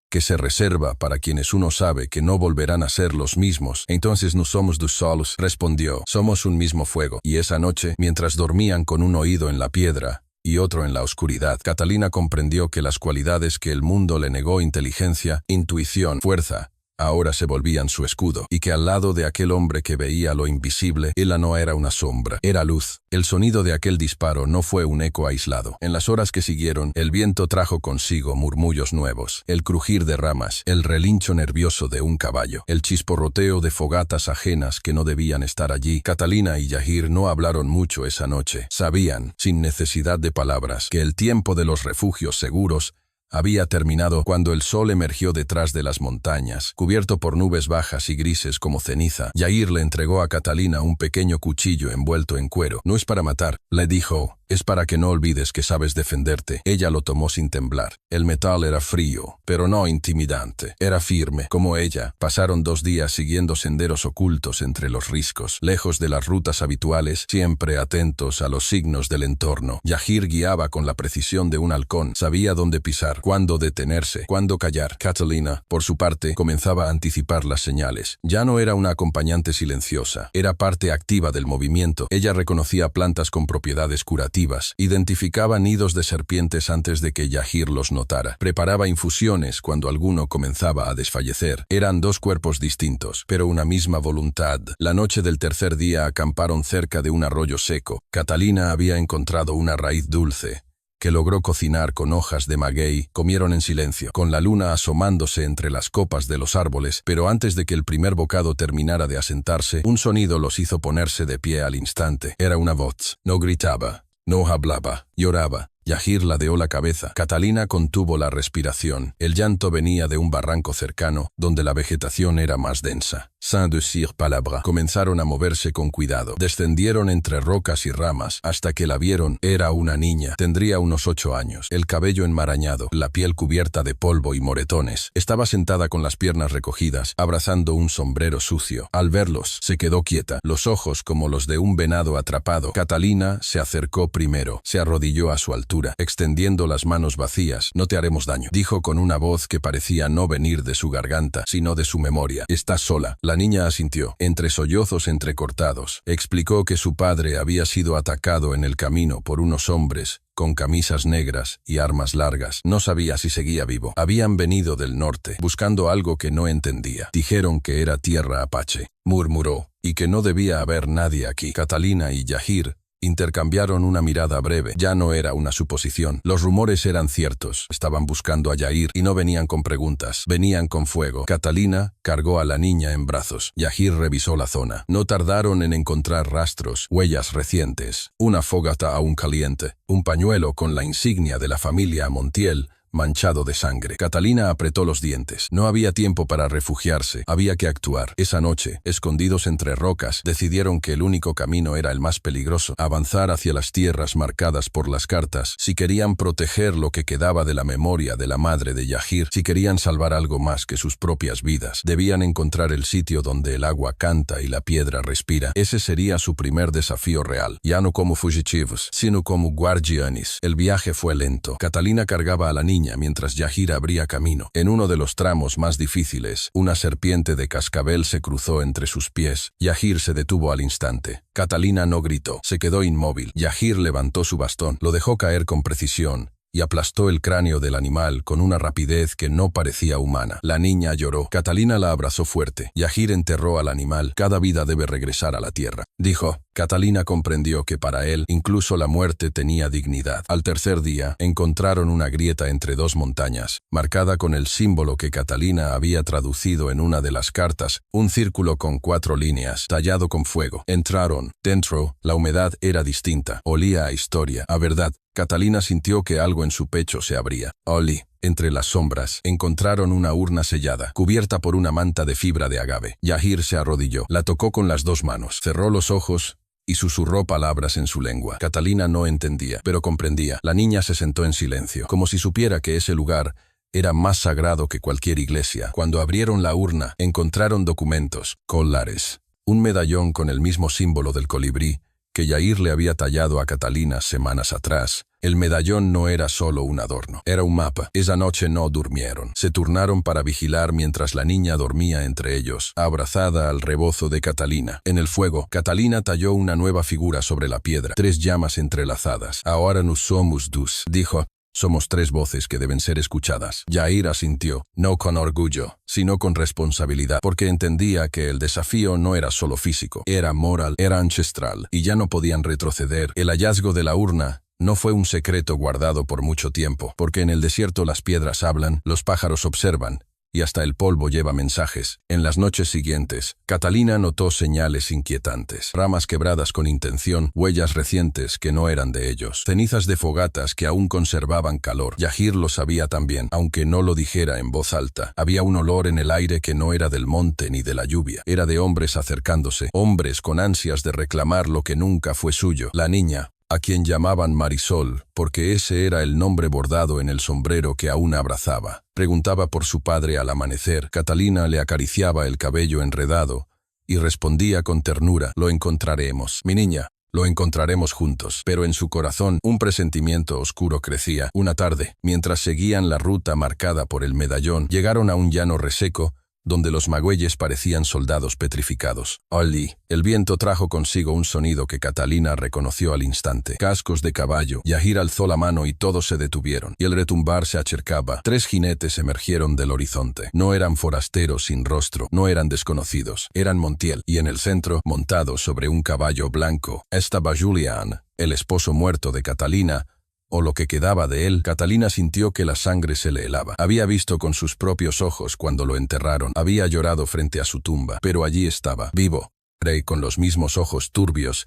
Speaker 1: que se reserva para quienes uno sabe que no volverán a ser los mismos. «Entonces no somos dos solos», respondió. «Somos un mismo fuego». Y esa noche, mientras dormían con un oído en la piedra y otro en la oscuridad, Catalina comprendió que las cualidades que el mundo le negó, inteligencia, intuición, fuerza, ahora se volvían su escudo, y que al lado de aquel hombre que veía lo invisible, ella no era una sombra, era luz. El sonido de aquel disparo no fue un eco aislado. En las horas que siguieron, el viento trajo consigo murmullos nuevos, el crujir de ramas, el relincho nervioso de un caballo, el chisporroteo de fogatas ajenas que no debían estar allí. Catalina y Yair no hablaron mucho esa noche. Sabían, sin necesidad de palabras, que el tiempo de los refugios seguros había terminado cuando el sol emergió detrás de las montañas, cubierto por nubes bajas y grises como ceniza. Yair le entregó a Catalina un pequeño cuchillo envuelto en cuero. «No es para matar», le dijo, «es para que no olvides que sabes defenderte». Ella lo tomó sin temblar. El metal era frío, pero no intimidante. Era firme, como ella. Pasaron 2 días siguiendo senderos ocultos entre los riscos, lejos de las rutas habituales, siempre atentos a los signos del entorno. Yair guiaba con la precisión de un halcón. Sabía dónde pisar, cuándo detenerse, cuándo callar. Catalina, por su parte, comenzaba a anticipar las señales. Ya no era una acompañante silenciosa, era parte activa del movimiento. Ella reconocía plantas con propiedades curativas, identificaba nidos de serpientes antes de que Yair los notara, preparaba infusiones cuando alguno comenzaba a desfallecer. Eran 2 cuerpos distintos, pero una misma voluntad. La noche del tercer día acamparon cerca de un arroyo seco. Catalina había encontrado una raíz dulce que logró cocinar con hojas de maguey. Comieron en silencio, con la luna asomándose entre las copas de los árboles, pero antes de que el primer bocado terminara de asentarse, un sonido los hizo ponerse de pie al instante. Era una voz. No gritaba, no hablaba, lloraba. Yair ladeó la cabeza. Catalina contuvo la respiración. El llanto venía de un barranco cercano, donde la vegetación era más densa. Sans decir palabra. Comenzaron a moverse con cuidado. Descendieron entre rocas y ramas, hasta que la vieron. Era una niña. Tendría unos 8 años. El cabello enmarañado, la piel cubierta de polvo y moretones. Estaba sentada con las piernas recogidas, abrazando un sombrero sucio. Al verlos, se quedó quieta, los ojos como los de un venado atrapado. Catalina se acercó primero. Se arrodilló a su altura, extendiendo las manos vacías. «No te haremos daño», dijo con una voz que parecía no venir de su garganta, sino de su memoria. «Estás sola». La niña asintió, entre sollozos entrecortados. Explicó que su padre había sido atacado en el camino por unos hombres con camisas negras y armas largas. No sabía si seguía vivo. Habían venido del norte, buscando algo que no entendía. Dijeron que era tierra apache, murmuró, y que no debía haber nadie aquí. Catalina y Yair intercambiaron una mirada breve. Ya no era una suposición. Los rumores eran ciertos. Estaban buscando a Yair y no venían con preguntas. Venían con fuego. Catalina cargó a la niña en brazos. Yair revisó la zona. No tardaron en encontrar rastros, huellas recientes. Una fogata aún caliente, un pañuelo con la insignia de la familia Montiel, manchado de sangre. Catalina apretó los dientes. No había tiempo para refugiarse, había que actuar. Esa noche, escondidos entre rocas, decidieron que el único camino era el más peligroso, avanzar hacia las tierras marcadas por las cartas, si querían proteger lo que quedaba de la memoria de la madre de Yahir, si querían salvar algo más que sus propias vidas. Debían encontrar el sitio donde el agua canta y la piedra respira. Ese sería su primer desafío real, ya no como fugitivos, sino como guardianes. El viaje fue lento. Catalina cargaba a la niña mientras Yahir abría camino. En uno de los tramos más difíciles, una serpiente de cascabel se cruzó entre sus pies. Yahir se detuvo al instante. Catalina no gritó, se quedó inmóvil. Yahir levantó su bastón, lo dejó caer con precisión y aplastó el cráneo del animal con una rapidez que no parecía humana. La niña lloró. Catalina la abrazó fuerte. Yahir enterró al animal. Cada vida debe regresar a la tierra, dijo. Catalina comprendió que para él incluso la muerte tenía dignidad. Al tercer día, encontraron una grieta entre dos montañas, marcada con el símbolo que Catalina había traducido en una de las cartas, un círculo con 4 líneas, tallado con fuego. Entraron. Dentro, la humedad era distinta. Olía a historia, a verdad. Catalina sintió que algo en su pecho se abría. Olí. Entre las sombras, encontraron una urna sellada, cubierta por una manta de fibra de agave. Yahir se arrodilló, la tocó con las 2 manos, cerró los ojos y susurró palabras en su lengua. Catalina no entendía, pero comprendía. La niña se sentó en silencio, como si supiera que ese lugar era más sagrado que cualquier iglesia. Cuando abrieron la urna, encontraron documentos, collares, un medallón con el mismo símbolo del colibrí que Yahir le había tallado a Catalina semanas atrás. El medallón no era solo un adorno, era un mapa. Esa noche no durmieron. Se turnaron para vigilar mientras la niña dormía entre ellos, abrazada al rebozo de Catalina. En el fuego, Catalina talló una nueva figura sobre la piedra, 3 llamas entrelazadas. Ahora nos somos dos, dijo. Somos 3 voces que deben ser escuchadas. Yahir asintió, no con orgullo, sino con responsabilidad, porque entendía que el desafío no era solo físico, era moral, era ancestral, y ya no podían retroceder. El hallazgo de la urna no fue un secreto guardado por mucho tiempo, porque en el desierto las piedras hablan, los pájaros observan, y hasta el polvo lleva mensajes. En las noches siguientes, Catalina notó señales inquietantes, ramas quebradas con intención, huellas recientes que no eran de ellos, cenizas de fogatas que aún conservaban calor. Yahir lo sabía también, aunque no lo dijera en voz alta. Había un olor en el aire que no era del monte ni de la lluvia, era de hombres acercándose, hombres con ansias de reclamar lo que nunca fue suyo. La niña, a quien llamaban Marisol, porque ese era el nombre bordado en el sombrero que aún abrazaba, preguntaba por su padre al amanecer. Catalina le acariciaba el cabello enredado y respondía con ternura, lo encontraremos, mi niña, lo encontraremos juntos. Pero en su corazón un presentimiento oscuro crecía. Una tarde, mientras seguían la ruta marcada por el medallón, llegaron a un llano reseco, donde los magüeyes parecían soldados petrificados. Olí. El viento trajo consigo un sonido que Catalina reconoció al instante. Cascos de caballo. Yahir alzó la mano y todos se detuvieron, y el retumbar se acercaba. 3 jinetes emergieron del horizonte. No eran forasteros sin rostro, no eran desconocidos, eran Montiel, y en el centro, montado sobre un caballo blanco, estaba Julián, el esposo muerto de Catalina, o lo que quedaba de él. Catalina sintió que la sangre se le helaba. Había visto con sus propios ojos cuando lo enterraron. Había llorado frente a su tumba, pero allí estaba, vivo, rey, con los mismos ojos turbios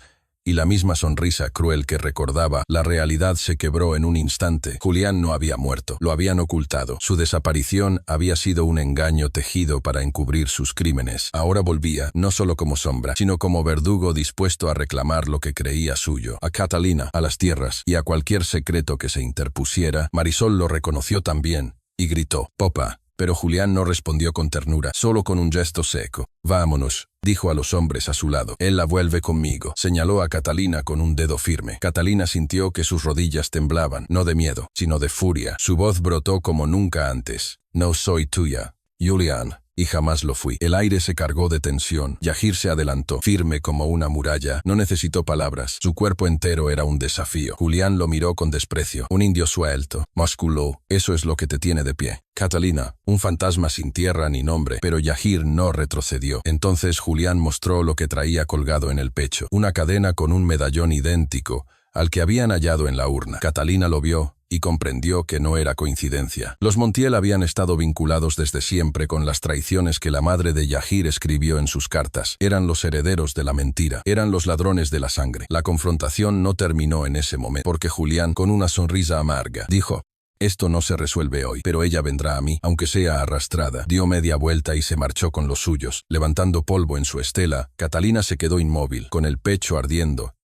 Speaker 1: y la misma sonrisa cruel que recordaba. La realidad se quebró en un instante. Julián no había muerto, lo habían ocultado. Su desaparición había sido un engaño tejido para encubrir sus crímenes. Ahora volvía, no solo como sombra, sino como verdugo dispuesto a reclamar lo que creía suyo. A Catalina, a las tierras y a cualquier secreto que se interpusiera. Marisol lo reconoció también y gritó, «Popa». Pero Julián no respondió con ternura, solo con un gesto seco. «Vámonos», dijo a los hombres a su lado. «Él la vuelve conmigo», señaló a Catalina con un dedo firme. Catalina sintió que sus rodillas temblaban, no de miedo, sino de furia. Su voz brotó como nunca antes. «No soy tuya, Julián, y jamás lo fui». El aire se cargó de tensión. Yahir se adelantó, firme como una muralla. No necesitó palabras. Su cuerpo entero era un desafío. Julián lo miró con desprecio. «Un indio suelto, musculo, eso es lo que te tiene de pie». «Catalina, un fantasma sin tierra ni nombre». Pero Yahir no retrocedió. Entonces Julián mostró lo que traía colgado en el pecho. Una cadena con un medallón idéntico al que habían hallado en la urna. Catalina lo vio y comprendió que no era coincidencia. Los Montiel habían estado vinculados desde siempre con las traiciones que la madre de Yahir escribió en sus cartas. Eran los herederos de la mentira, eran los ladrones de la sangre. La confrontación no terminó en ese momento, porque Julián, con una sonrisa amarga, dijo, Esto no se resuelve hoy, pero ella vendrá a mí, aunque sea arrastrada. Dio media vuelta y se marchó con los suyos. Levantando polvo en su estela, Catalina se quedó inmóvil, con el pecho ardiendo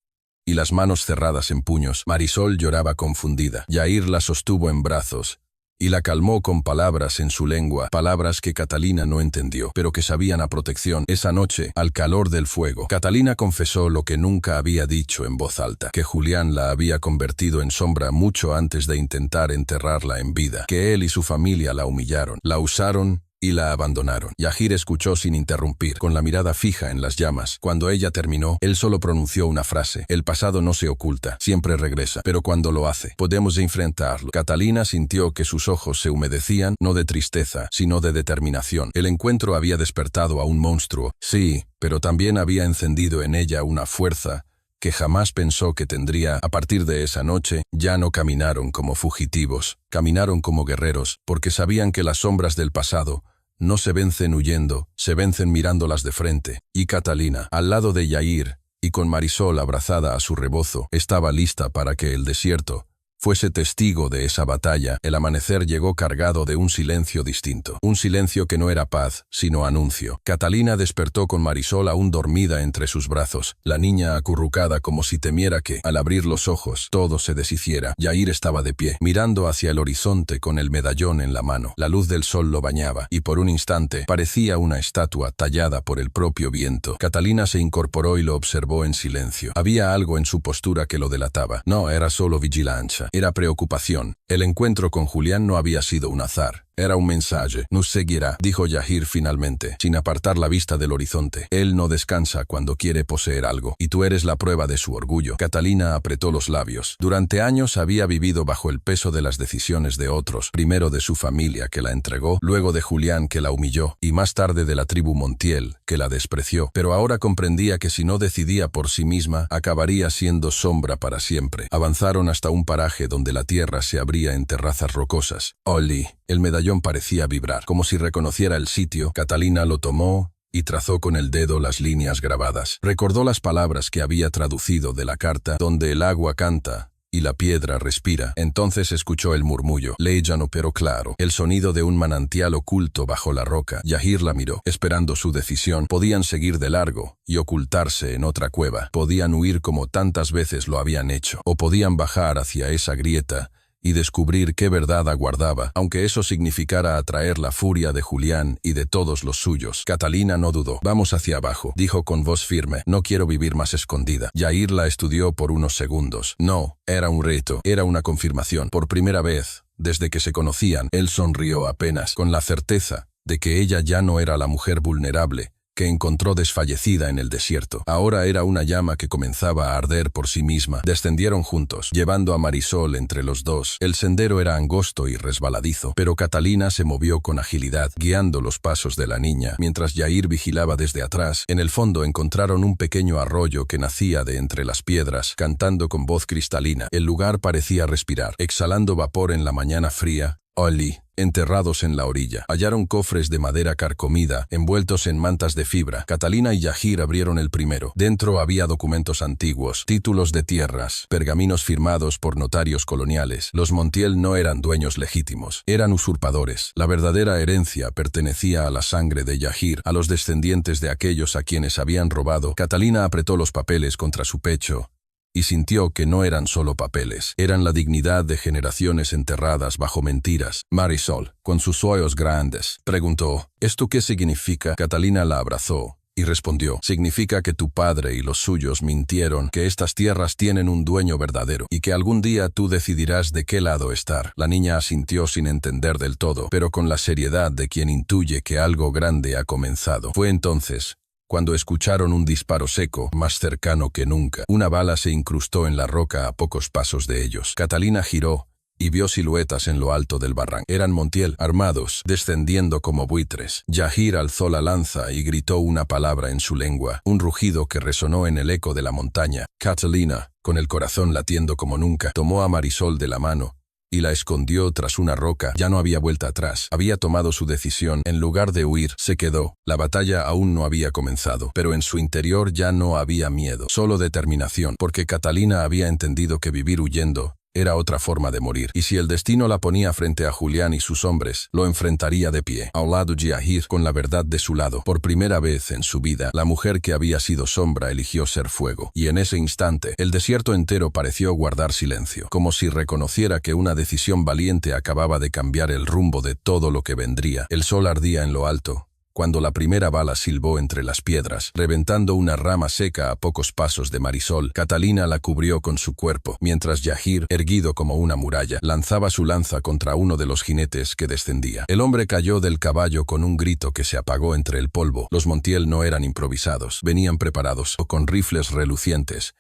Speaker 1: y las manos cerradas en puños. Marisol lloraba confundida. Yair la sostuvo en brazos y la calmó con palabras en su lengua, palabras que Catalina no entendió, pero que sabían a protección. Esa noche, al calor del fuego, Catalina confesó lo que nunca había dicho en voz alta, que Julián la había convertido en sombra mucho antes de intentar enterrarla en vida, que él y su familia la humillaron, la usaron y la abandonaron. Yair escuchó sin interrumpir, con la mirada fija en las llamas. Cuando ella terminó, él solo pronunció una frase: el pasado no se oculta, siempre regresa, pero cuando lo hace, podemos enfrentarlo. Catalina sintió que sus ojos se humedecían, no de tristeza, sino de determinación. El encuentro había despertado a un monstruo, sí, pero también había encendido en ella una fuerza que jamás pensó que tendría. A partir de esa noche, ya no caminaron como fugitivos, caminaron como guerreros, porque sabían que las sombras del pasado no se vencen huyendo, se vencen mirándolas de frente. Y Catalina, al lado de Yair, y con Marisol abrazada a su rebozo, estaba lista para que el desierto fuese testigo de esa batalla. El amanecer llegó cargado de un silencio distinto, un silencio que no era paz, sino anuncio. Catalina despertó con Marisol aún dormida entre sus brazos, la niña acurrucada como si temiera que, al abrir los ojos, todo se deshiciera. Yair estaba de pie, mirando hacia el horizonte con el medallón en la mano. La luz del sol lo bañaba, y por un instante parecía una estatua tallada por el propio viento. Catalina se incorporó y lo observó en silencio. Había algo en su postura que lo delataba. No era solo vigilancia. Era preocupación. El encuentro con Julián no había sido un azar. Era un mensaje. Nos seguirá, dijo Yair finalmente, sin apartar la vista del horizonte. Él no descansa cuando quiere poseer algo, y tú eres la prueba de su orgullo. Catalina apretó los labios. Durante años había vivido bajo el peso de las decisiones de otros, primero de su familia, que la entregó, luego de Julián, que la humilló, y más tarde de la tribu Montiel, que la despreció. Pero ahora comprendía que si no decidía por sí misma, acabaría siendo sombra para siempre. Avanzaron hasta un paraje donde la tierra se abría en terrazas rocosas. Oli. El medallón parecía vibrar, como si reconociera el sitio. Catalina lo tomó y trazó con el dedo las líneas grabadas. Recordó las palabras que había traducido de la carta, donde el agua canta y la piedra respira. Entonces escuchó el murmullo, lejano pero claro, el sonido de un manantial oculto bajo la roca. Yair la miró, esperando su decisión. Podían seguir de largo y ocultarse en otra cueva. Podían huir como tantas veces lo habían hecho, o podían bajar hacia esa grieta y descubrir qué verdad aguardaba, aunque eso significara atraer la furia de Julián y de todos los suyos. Catalina no dudó. Vamos hacia abajo, dijo con voz firme. No quiero vivir más escondida. Yair la estudió por unos segundos. No, era un reto, era una confirmación. Por primera vez, desde que se conocían, él sonrió apenas, con la certeza de que ella ya no era la mujer vulnerable que encontró desfallecida en el desierto. Ahora era una llama que comenzaba a arder por sí misma. Descendieron juntos, llevando a Marisol entre los dos. El sendero era angosto y resbaladizo, pero Catalina se movió con agilidad, guiando los pasos de la niña, mientras Yair vigilaba desde atrás. En el fondo encontraron un pequeño arroyo que nacía de entre las piedras, cantando con voz cristalina. El lugar parecía respirar, exhalando vapor en la mañana fría. Oli. Enterrados en la orilla, hallaron cofres de madera carcomida, envueltos en mantas de fibra. Catalina y Yair abrieron el primero. Dentro había documentos antiguos, títulos de tierras, pergaminos firmados por notarios coloniales. Los Montiel no eran dueños legítimos, eran usurpadores. La verdadera herencia pertenecía a la sangre de Yair, a los descendientes de aquellos a quienes habían robado. Catalina apretó los papeles contra su pecho y sintió que no eran solo papeles, eran la dignidad de generaciones enterradas bajo mentiras. Marisol, con sus ojos grandes, preguntó, ¿esto qué significa? Catalina la abrazó y respondió, significa que tu padre y los suyos mintieron, que estas tierras tienen un dueño verdadero, y que algún día tú decidirás de qué lado estar. La niña asintió sin entender del todo, pero con la seriedad de quien intuye que algo grande ha comenzado. Fue entonces cuando escucharon un disparo seco, más cercano que nunca. Una bala se incrustó en la roca a pocos pasos de ellos. Catalina giró y vio siluetas en lo alto del barranco. Eran Montiel, armados, descendiendo como buitres. Yair alzó la lanza y gritó una palabra en su lengua, un rugido que resonó en el eco de la montaña. Catalina, con el corazón latiendo como nunca, tomó a Marisol de la mano y la escondió tras una roca. Ya no había vuelta atrás. Había tomado su decisión. En lugar de huir, se quedó. La batalla aún no había comenzado, pero en su interior ya no había miedo, solo determinación, porque Catalina había entendido que vivir huyendo Era otra forma de morir, y si el destino la ponía frente a Julián y sus hombres, lo enfrentaría de pie, al lado de Yahir, con la verdad de su lado. Por primera vez en su vida, la mujer que había sido sombra eligió ser fuego, y en ese instante, el desierto entero pareció guardar silencio, como si reconociera que una decisión valiente acababa de cambiar el rumbo de todo lo que vendría. El sol ardía en lo alto, cuando la primera bala silbó entre las piedras, reventando una rama seca a pocos pasos de Marisol. Catalina la cubrió con su cuerpo, mientras Yahir, erguido como una muralla, lanzaba su lanza contra uno de los jinetes que descendía. El hombre cayó del caballo con un grito que se apagó entre el polvo. Los Montiel no eran improvisados, venían preparados, con rifles relucientes,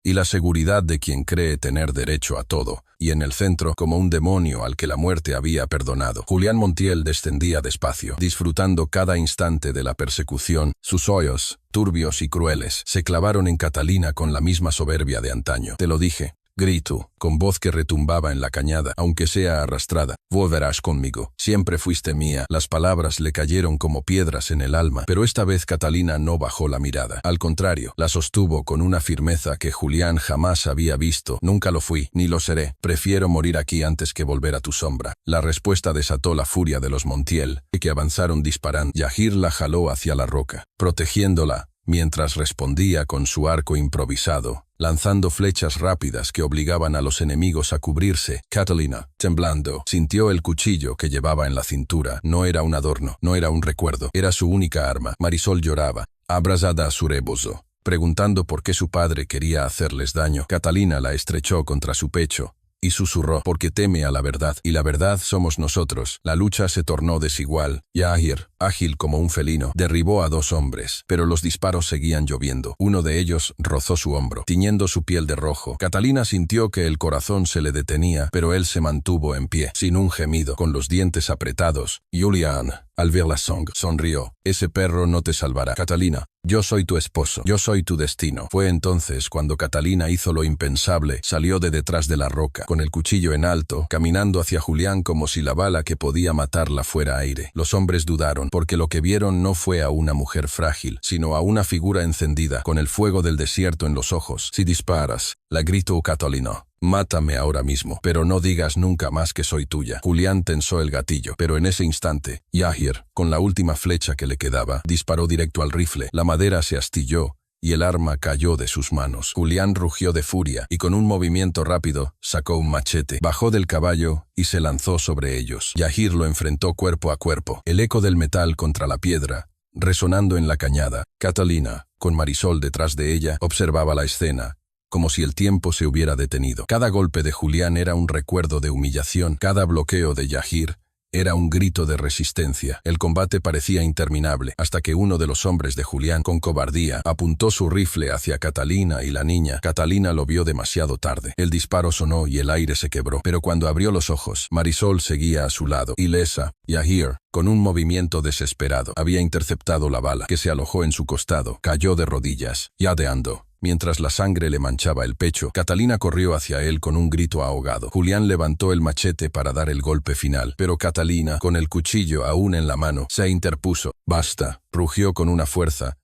Speaker 1: y la seguridad de quien cree tener derecho a todo, y en el centro, como un demonio al que la muerte había perdonado, Julián Montiel descendía despacio, disfrutando cada instante de la persecución. Sus ojos, turbios y crueles, se clavaron en Catalina con la misma soberbia de antaño. «Te lo dije», gritó, con voz que retumbaba en la cañada, aunque sea arrastrada. «Volverás conmigo. Siempre fuiste mía». Las palabras le cayeron como piedras en el alma, pero esta vez Catalina no bajó la mirada. Al contrario, la sostuvo con una firmeza que Julián jamás había visto. «Nunca lo fui, ni lo seré. Prefiero morir aquí antes que volver a tu sombra». La respuesta desató la furia de los Montiel, que avanzaron disparando. Yahir la jaló hacia la roca, protegiéndola, mientras respondía con su arco improvisado, lanzando flechas rápidas que obligaban a los enemigos a cubrirse. Catalina, temblando, sintió el cuchillo que llevaba en la cintura. No era un adorno, no era un recuerdo, era su única arma. Marisol lloraba, abrazada a su rebozo, preguntando por qué su padre quería hacerles daño. Catalina la estrechó contra su pecho y susurró: «Porque teme a la verdad, y la verdad somos nosotros». La lucha se tornó desigual. Yahir, ágil como un felino, derribó a dos hombres, pero los disparos seguían lloviendo. Uno de ellos rozó su hombro, tiñendo su piel de rojo. Catalina sintió que el corazón se le detenía, pero él se mantuvo en pie, sin un gemido, con los dientes apretados. Julián, al ver la sangre, sonrió. «Ese perro no te salvará, Catalina. Yo soy tu esposo, yo soy tu destino». Fue entonces cuando Catalina hizo lo impensable, salió de detrás de la roca, con el cuchillo en alto, caminando hacia Julián como si la bala que podía matarla fuera aire. Los hombres dudaron, porque lo que vieron no fue a una mujer frágil, sino a una figura encendida, con el fuego del desierto en los ojos. «Si disparas», la gritó Catalina, «mátame ahora mismo, pero no digas nunca más que soy tuya». Julián tensó el gatillo, pero en ese instante, Yahir, con la última flecha que le quedaba, disparó directo al rifle. La madera se astilló y el arma cayó de sus manos. Julián rugió de furia y con un movimiento rápido sacó un machete, bajó del caballo y se lanzó sobre ellos. Yahir lo enfrentó cuerpo a cuerpo, el eco del metal contra la piedra, resonando en la cañada. Catalina, con Marisol detrás de ella, observaba la escena, como si el tiempo se hubiera detenido. Cada golpe de Julián era un recuerdo de humillación, cada bloqueo de Yahir era un grito de resistencia. El combate parecía interminable, hasta que uno de los hombres de Julián, con cobardía, apuntó su rifle hacia Catalina y la niña. Catalina lo vio demasiado tarde. El disparo sonó y el aire se quebró, pero cuando abrió los ojos, Marisol seguía a su lado, ilesa. Yahir, con un movimiento desesperado, había interceptado la bala, que se alojó en su costado. Cayó de rodillas, yadeando. Mientras la sangre le manchaba el pecho, Catalina corrió hacia él con un grito ahogado. Julián levantó el machete para dar el golpe final, pero Catalina, con el cuchillo aún en la mano, se interpuso. «Basta», rugió con una fuerza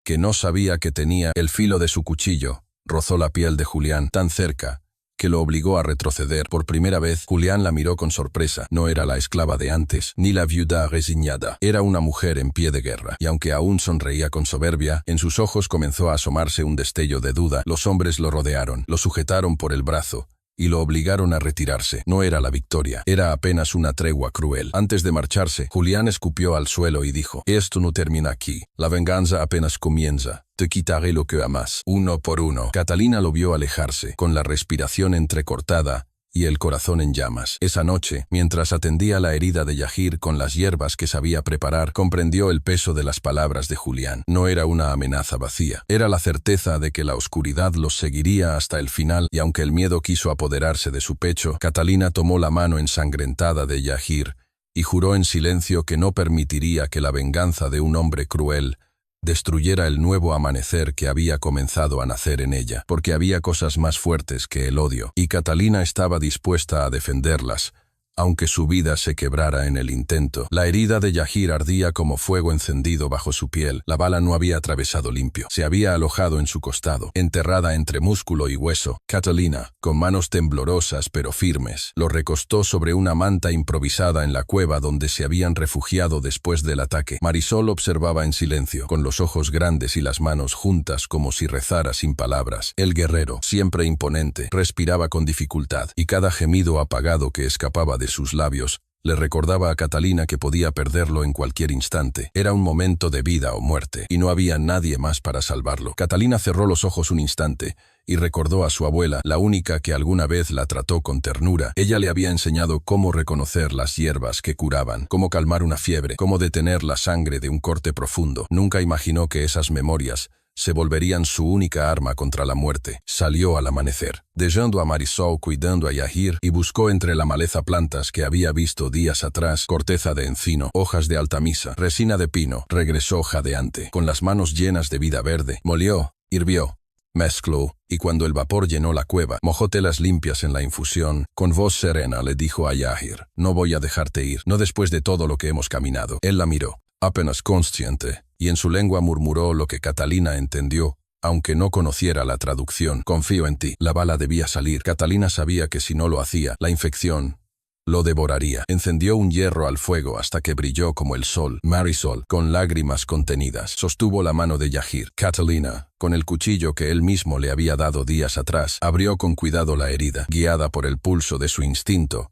Speaker 1: que no sabía que tenía. El filo de su cuchillo rozó la piel de Julián tan cerca que lo obligó a retroceder. Por primera vez, Julián la miró con sorpresa. No era la esclava de antes, ni la viuda resignada. Era una mujer en pie de guerra, y aunque aún sonreía con soberbia, en sus ojos comenzó a asomarse un destello de duda. Los hombres lo rodearon, lo sujetaron por el brazo y lo obligaron a retirarse. No era la victoria, era apenas una tregua cruel. Antes de marcharse, Julián escupió al suelo y dijo: «Esto no termina aquí. La venganza apenas comienza. Te quitaré lo que amas, uno por uno». Catalina lo vio alejarse, con la respiración entrecortada y el corazón en llamas. Esa noche, mientras atendía la herida de Yahir con las hierbas que sabía preparar, comprendió el peso de las palabras de Julián. No era una amenaza vacía, era la certeza de que la oscuridad los seguiría hasta el final, y aunque el miedo quiso apoderarse de su pecho, Catalina tomó la mano ensangrentada de Yahir y juró en silencio que no permitiría que la venganza de un hombre cruel destruyera el nuevo amanecer que había comenzado a nacer en ella, porque había cosas más fuertes que el odio, y Catalina estaba dispuesta a defenderlas, aunque su vida se quebrara en el intento. La herida de Yahir ardía como fuego encendido bajo su piel. La bala no había atravesado limpio. Se había alojado en su costado, enterrada entre músculo y hueso. Catalina, con manos temblorosas pero firmes, lo recostó sobre una manta improvisada en la cueva donde se habían refugiado después del ataque. Marisol observaba en silencio, con los ojos grandes y las manos juntas como si rezara sin palabras. El guerrero, siempre imponente, respiraba con dificultad, y cada gemido apagado que escapaba de sus labios le recordaba a Catalina que podía perderlo en cualquier instante. Era un momento de vida o muerte, y no había nadie más para salvarlo. Catalina cerró los ojos un instante y recordó a su abuela, la única que alguna vez la trató con ternura. Ella le había enseñado cómo reconocer las hierbas que curaban, cómo calmar una fiebre, cómo detener la sangre de un corte profundo. Nunca imaginó que esas memorias se volverían su única arma contra la muerte. Salió al amanecer, dejando a Marisol cuidando a Yahir, y buscó entre la maleza plantas que había visto días atrás: corteza de encino, hojas de altamisa, resina de pino. Regresó jadeante, con las manos llenas de vida verde. Molió, hirvió, mezcló, y cuando el vapor llenó la cueva, mojó telas limpias en la infusión. Con voz serena le dijo a Yahir: no voy a dejarte ir, no después de todo lo que hemos caminado. Él la miró, apenas consciente, y en su lengua murmuró lo que Catalina entendió, aunque no conociera la traducción: confío en ti. La bala debía salir. Catalina sabía que si no lo hacía, la infección lo devoraría. Encendió un hierro al fuego hasta que brilló como el sol. Marisol, con lágrimas contenidas, sostuvo la mano de Yahir. Catalina, con el cuchillo que él mismo le había dado días atrás, abrió con cuidado la herida, guiada por el pulso de su instinto.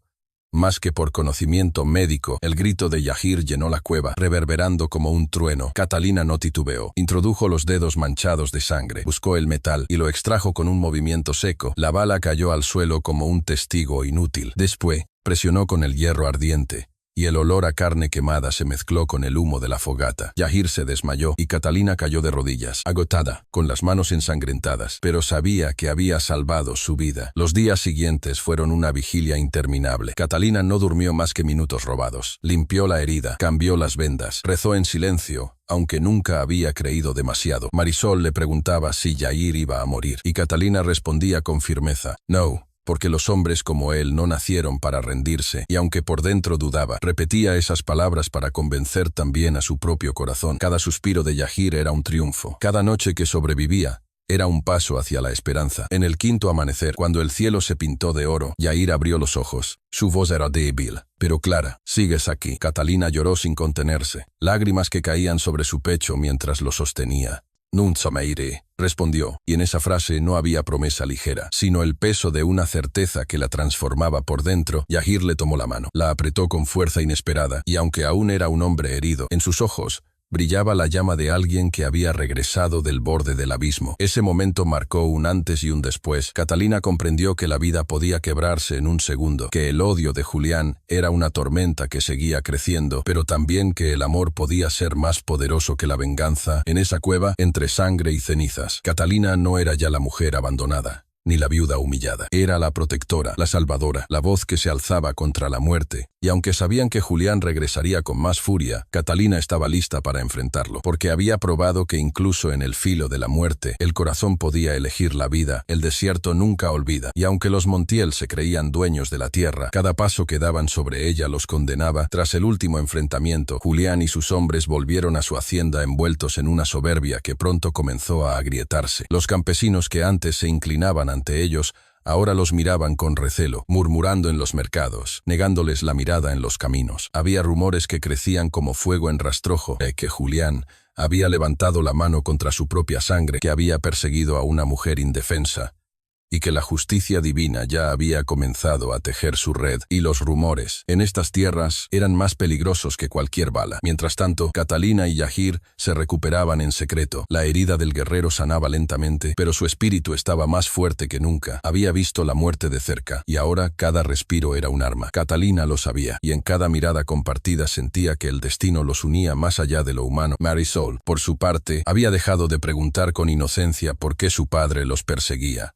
Speaker 1: Más que por conocimiento médico, el grito de Yahir llenó la cueva, reverberando como un trueno. Catalina no titubeó. Introdujo los dedos manchados de sangre, buscó el metal y lo extrajo con un movimiento seco. La bala cayó al suelo como un testigo inútil. Después, presionó con el hierro ardiente, y el olor a carne quemada se mezcló con el humo de la fogata. Yahir se desmayó y Catalina cayó de rodillas, agotada, con las manos ensangrentadas, pero sabía que había salvado su vida. Los días siguientes fueron una vigilia interminable. Catalina no durmió más que minutos robados. Limpió la herida, cambió las vendas, rezó en silencio, aunque nunca había creído demasiado. Marisol le preguntaba si Yahir iba a morir, y Catalina respondía con firmeza: no, porque los hombres como él no nacieron para rendirse, y aunque por dentro dudaba, repetía esas palabras para convencer también a su propio corazón. Cada suspiro de Yahir era un triunfo. Cada noche que sobrevivía era un paso hacia la esperanza. En el quinto amanecer, cuando el cielo se pintó de oro, Yahir abrió los ojos. Su voz era débil, pero clara. «¿Sigues aquí?» Catalina lloró sin contenerse, lágrimas que caían sobre su pecho mientras lo sostenía. «Nunca me iré», respondió, y en esa frase no había promesa ligera, sino el peso de una certeza que la transformaba por dentro. Yahir le tomó la mano, la apretó con fuerza inesperada, y aunque aún era un hombre herido, en sus ojos brillaba la llama de alguien que había regresado del borde del abismo. Ese momento marcó un antes y un después. Catalina comprendió que la vida podía quebrarse en un segundo, que el odio de Julián era una tormenta que seguía creciendo, pero también que el amor podía ser más poderoso que la venganza. En esa cueva, entre sangre y cenizas, Catalina no era ya la mujer abandonada, ni la viuda humillada. Era la protectora, la salvadora, la voz que se alzaba contra la muerte. Y aunque sabían que Julián regresaría con más furia, Catalina estaba lista para enfrentarlo, porque había probado que incluso en el filo de la muerte, el corazón podía elegir la vida. El desierto nunca olvida, y aunque los Montiel se creían dueños de la tierra, cada paso que daban sobre ella los condenaba. Tras el último enfrentamiento, Julián y sus hombres volvieron a su hacienda envueltos en una soberbia que pronto comenzó a agrietarse. Los campesinos que antes se inclinaban ante ellos, ahora los miraban con recelo, murmurando en los mercados, negándoles la mirada en los caminos. Había rumores que crecían como fuego en rastrojo, que Julián había levantado la mano contra su propia sangre, que había perseguido a una mujer indefensa, y que la justicia divina ya había comenzado a tejer su red. Y los rumores en estas tierras eran más peligrosos que cualquier bala. Mientras tanto, Catalina y Yahir se recuperaban en secreto. La herida del guerrero sanaba lentamente, pero su espíritu estaba más fuerte que nunca. Había visto la muerte de cerca, y ahora cada respiro era un arma. Catalina lo sabía, y en cada mirada compartida sentía que el destino los unía más allá de lo humano. Marisol, por su parte, había dejado de preguntar con inocencia por qué su padre los perseguía.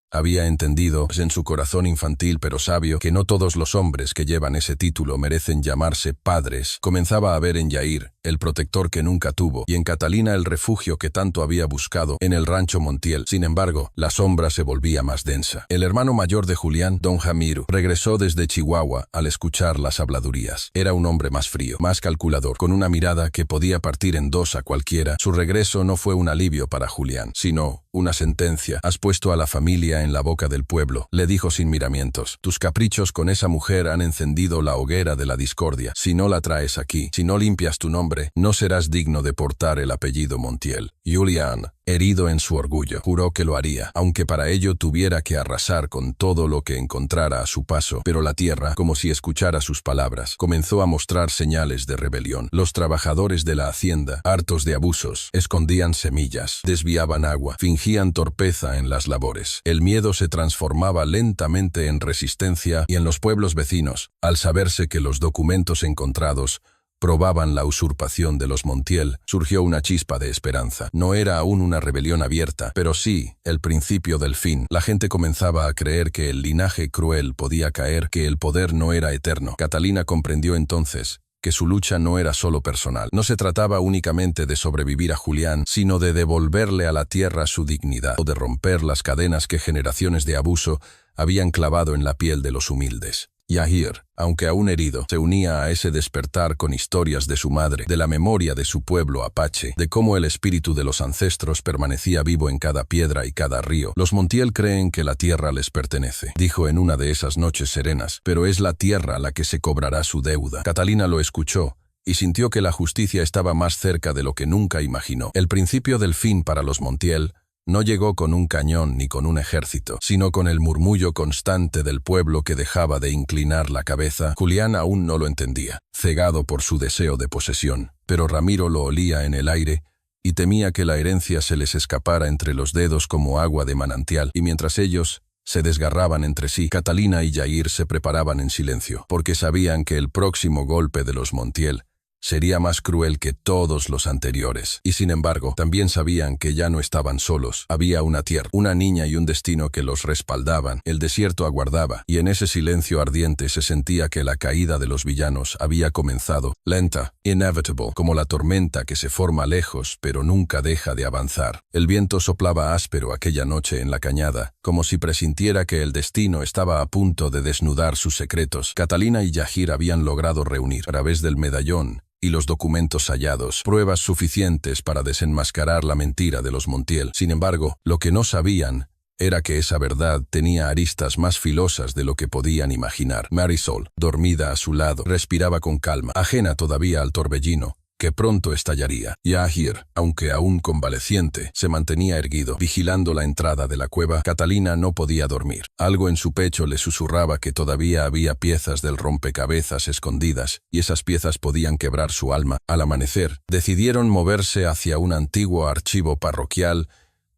Speaker 1: Había entendido, en su corazón infantil pero sabio, que no todos los hombres que llevan ese título merecen llamarse padres. Comenzaba a ver en Yair el protector que nunca tuvo, y en Catalina el refugio que tanto había buscado en el rancho Montiel. Sin embargo, la sombra se volvía más densa. El hermano mayor de Julián, don Jamiru, regresó desde Chihuahua al escuchar las habladurías. Era un hombre más frío, más calculador, con una mirada que podía partir en dos a cualquiera. Su regreso no fue un alivio para Julián, sino una sentencia. Has puesto a la familia en la boca del pueblo, le dijo sin miramientos. Tus caprichos con esa mujer han encendido la hoguera de la discordia. Si no la traes aquí, si no limpias tu nombre, no serás digno de portar el apellido Montiel. Julián, herido en su orgullo, juró que lo haría, aunque para ello tuviera que arrasar con todo lo que encontrara a su paso. Pero la tierra, como si escuchara sus palabras, comenzó a mostrar señales de rebelión. Los trabajadores de la hacienda, hartos de abusos, escondían semillas, desviaban agua, fingían torpeza en las labores. El miedo se transformaba lentamente en resistencia, y en los pueblos vecinos, al saberse que los documentos encontrados probaban la usurpación de los Montiel, surgió una chispa de esperanza. No era aún una rebelión abierta, pero sí el principio del fin. La gente comenzaba a creer que el linaje cruel podía caer, que el poder no era eterno. Catalina comprendió entonces que su lucha no era solo personal. No se trataba únicamente de sobrevivir a Julián, sino de devolverle a la tierra su dignidad, o de romper las cadenas que generaciones de abuso habían clavado en la piel de los humildes. Yair, aunque aún herido, se unía a ese despertar con historias de su madre, de la memoria de su pueblo apache, de cómo el espíritu de los ancestros permanecía vivo en cada piedra y cada río. Los Montiel creen que la tierra les pertenece, dijo en una de esas noches serenas, pero es la tierra la que se cobrará su deuda. Catalina lo escuchó y sintió que la justicia estaba más cerca de lo que nunca imaginó. El principio del fin para los Montiel no llegó con un cañón ni con un ejército, sino con el murmullo constante del pueblo que dejaba de inclinar la cabeza. Julián aún no lo entendía, cegado por su deseo de posesión, pero Ramiro lo olía en el aire y temía que la herencia se les escapara entre los dedos como agua de manantial, y mientras ellos se desgarraban entre sí, Catalina y Yair se preparaban en silencio, porque sabían que el próximo golpe de los Montiel sería más cruel que todos los anteriores. Y sin embargo, también sabían que ya no estaban solos. Había una tierra, una niña y un destino que los respaldaban. El desierto aguardaba, y en ese silencio ardiente se sentía que la caída de los villanos había comenzado, lenta, inevitable, como la tormenta que se forma lejos pero nunca deja de avanzar. El viento soplaba áspero aquella noche en la cañada, como si presintiera que el destino estaba a punto de desnudar sus secretos. Catalina y Yair habían logrado reunir, a través del medallón y los documentos hallados, pruebas suficientes para desenmascarar la mentira de los Montiel. Sin embargo, lo que no sabían era que esa verdad tenía aristas más filosas de lo que podían imaginar. Marisol, dormida a su lado, respiraba con calma, ajena todavía al torbellino que pronto estallaría. Yair, aunque aún convaleciente, se mantenía erguido, vigilando la entrada de la cueva. Catalina no podía dormir. Algo en su pecho le susurraba que todavía había piezas del rompecabezas escondidas, y esas piezas podían quebrar su alma. Al amanecer, decidieron moverse hacia un antiguo archivo parroquial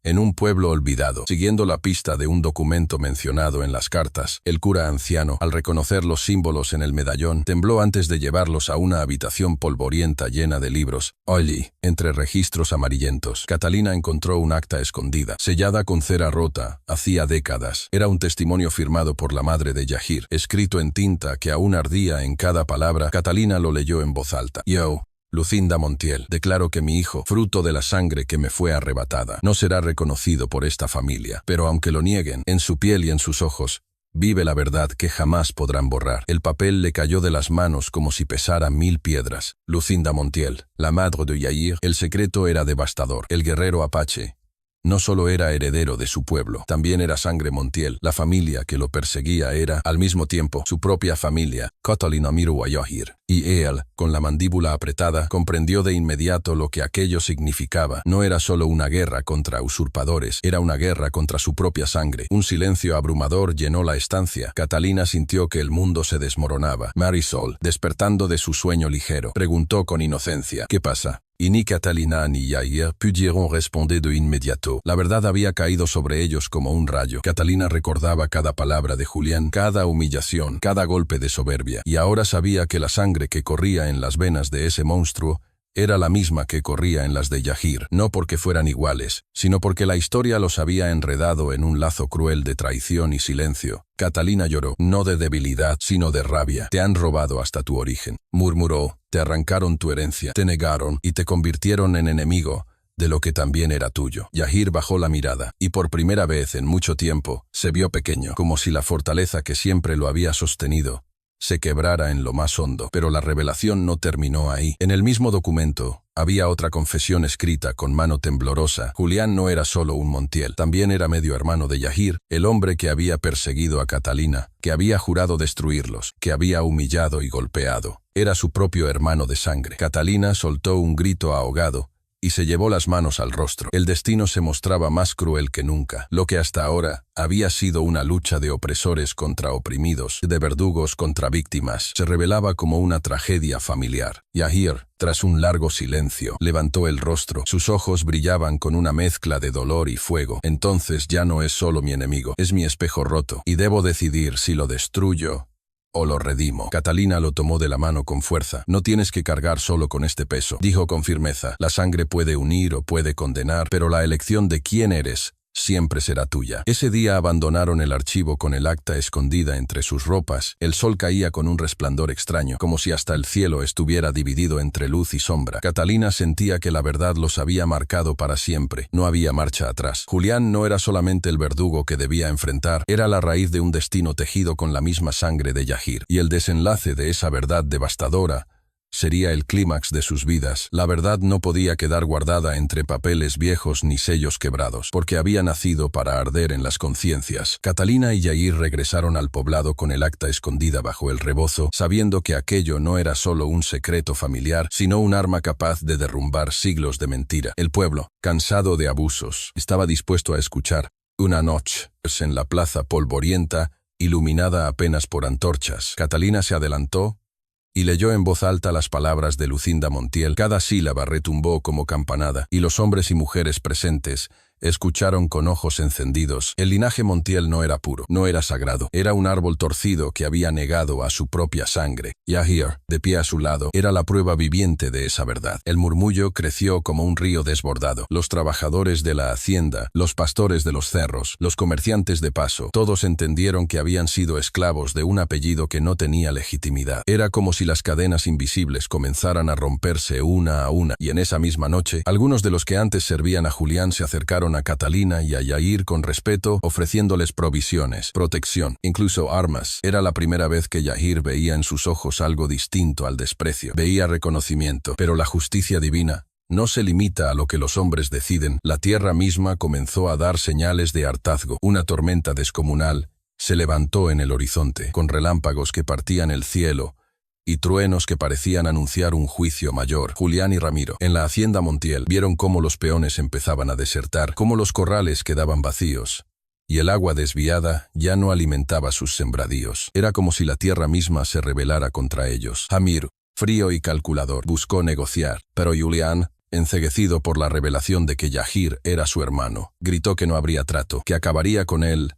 Speaker 1: en un pueblo olvidado. Siguiendo la pista de un documento mencionado en las cartas, el cura anciano, al reconocer los símbolos en el medallón, tembló antes de llevarlos a una habitación polvorienta llena de libros. Allí, entre registros amarillentos, Catalina encontró un acta escondida, sellada con cera rota, hacía décadas. Era un testimonio firmado por la madre de Yair, escrito en tinta que aún ardía en cada palabra. Catalina lo leyó en voz alta. Yo, Lucinda Montiel, declaro que mi hijo, fruto de la sangre que me fue arrebatada, no será reconocido por esta familia, pero aunque lo nieguen, en su piel y en sus ojos, vive la verdad que jamás podrán borrar. El papel le cayó de las manos como si pesara 1000 piedras. Lucinda Montiel, la madre de Yair. El secreto era devastador. El guerrero apache no solo era heredero de su pueblo, también era sangre Montiel. La familia que lo perseguía era, al mismo tiempo, su propia familia, Catalina Miru Yair. Y él, con la mandíbula apretada, comprendió de inmediato lo que aquello significaba. No era solo una guerra contra usurpadores, era una guerra contra su propia sangre. Un silencio abrumador llenó la estancia. Catalina sintió que el mundo se desmoronaba. Marisol, despertando de su sueño ligero, preguntó con inocencia: ¿qué pasa? Y ni Catalina ni Yair pudieron responder de inmediato. La verdad había caído sobre ellos como un rayo. Catalina recordaba cada palabra de Julián, cada humillación, cada golpe de soberbia, y ahora sabía que la sangre que corría en las venas de ese monstruo era la misma que corría en las de Yahir, no porque fueran iguales, sino porque la historia los había enredado en un lazo cruel de traición y silencio. Catalina lloró, no de debilidad, sino de rabia. Te han robado hasta tu origen, murmuró, te arrancaron tu herencia, te negaron y te convirtieron en enemigo de lo que también era tuyo. Yahir bajó la mirada, y por primera vez en mucho tiempo, se vio pequeño, como si la fortaleza que siempre lo había sostenido se quebrara en lo más hondo. Pero la revelación no terminó ahí. En el mismo documento, había otra confesión escrita con mano temblorosa. Julián no era solo un Montiel, también era medio hermano de Yahir, el hombre que había perseguido a Catalina, que había jurado destruirlos, que había humillado y golpeado. Era su propio hermano de sangre. Catalina soltó un grito ahogado, y se llevó las manos al rostro. El destino se mostraba más cruel que nunca. Lo que hasta ahora había sido una lucha de opresores contra oprimidos, de verdugos contra víctimas, se revelaba como una tragedia familiar. Yahir, tras un largo silencio, levantó el rostro. Sus ojos brillaban con una mezcla de dolor y fuego. Entonces ya no es solo mi enemigo, es mi espejo roto, y debo decidir si lo destruyo o lo redimo. Catalina lo tomó de la mano con fuerza. No tienes que cargar solo con este peso, dijo con firmeza. La sangre puede unir o puede condenar, pero la elección de quién eres siempre será tuya. Ese día abandonaron el archivo con el acta escondida entre sus ropas. El sol caía con un resplandor extraño, como si hasta el cielo estuviera dividido entre luz y sombra. Catalina sentía que la verdad los había marcado para siempre. No había marcha atrás. Julián no era solamente el verdugo que debía enfrentar, era la raíz de un destino tejido con la misma sangre de Yahir. Y el desenlace de esa verdad devastadora sería el clímax de sus vidas. La verdad no podía quedar guardada entre papeles viejos ni sellos quebrados, porque había nacido para arder en las conciencias. Catalina y Yahir regresaron al poblado con el acta escondida bajo el rebozo, sabiendo que aquello no era solo un secreto familiar, sino un arma capaz de derrumbar siglos de mentira. El pueblo, cansado de abusos, estaba dispuesto a escuchar. Una noche, en la plaza polvorienta, iluminada apenas por antorchas, Catalina se adelantó y leyó en voz alta las palabras de Lucinda Montiel. Cada sílaba retumbó como campanada, y los hombres y mujeres presentes escucharon con ojos encendidos. El linaje Montiel no era puro, no era sagrado. Era un árbol torcido que había negado a su propia sangre. Yahir, de pie a su lado, era la prueba viviente de esa verdad. El murmullo creció como un río desbordado. Los trabajadores de la hacienda, los pastores de los cerros, los comerciantes de paso, todos entendieron que habían sido esclavos de un apellido que no tenía legitimidad. Era como si las cadenas invisibles comenzaran a romperse una a una, y en esa misma noche, algunos de los que antes servían a Julián se acercaron a Catalina y a Yahir con respeto, ofreciéndoles provisiones, protección, incluso armas. Era la primera vez que Yahir veía en sus ojos algo distinto al desprecio. Veía reconocimiento, pero la justicia divina no se limita a lo que los hombres deciden. La tierra misma comenzó a dar señales de hartazgo. Una tormenta descomunal se levantó en el horizonte, con relámpagos que partían el cielo y truenos que parecían anunciar un juicio mayor. Julián y Ramiro, en la hacienda Montiel, vieron cómo los peones empezaban a desertar, cómo los corrales quedaban vacíos, y el agua desviada ya no alimentaba sus sembradíos. Era como si la tierra misma se rebelara contra ellos. Hamir, frío y calculador, buscó negociar, pero Julián, enceguecido por la revelación de que Yahir era su hermano, gritó que no habría trato, que acabaría con él,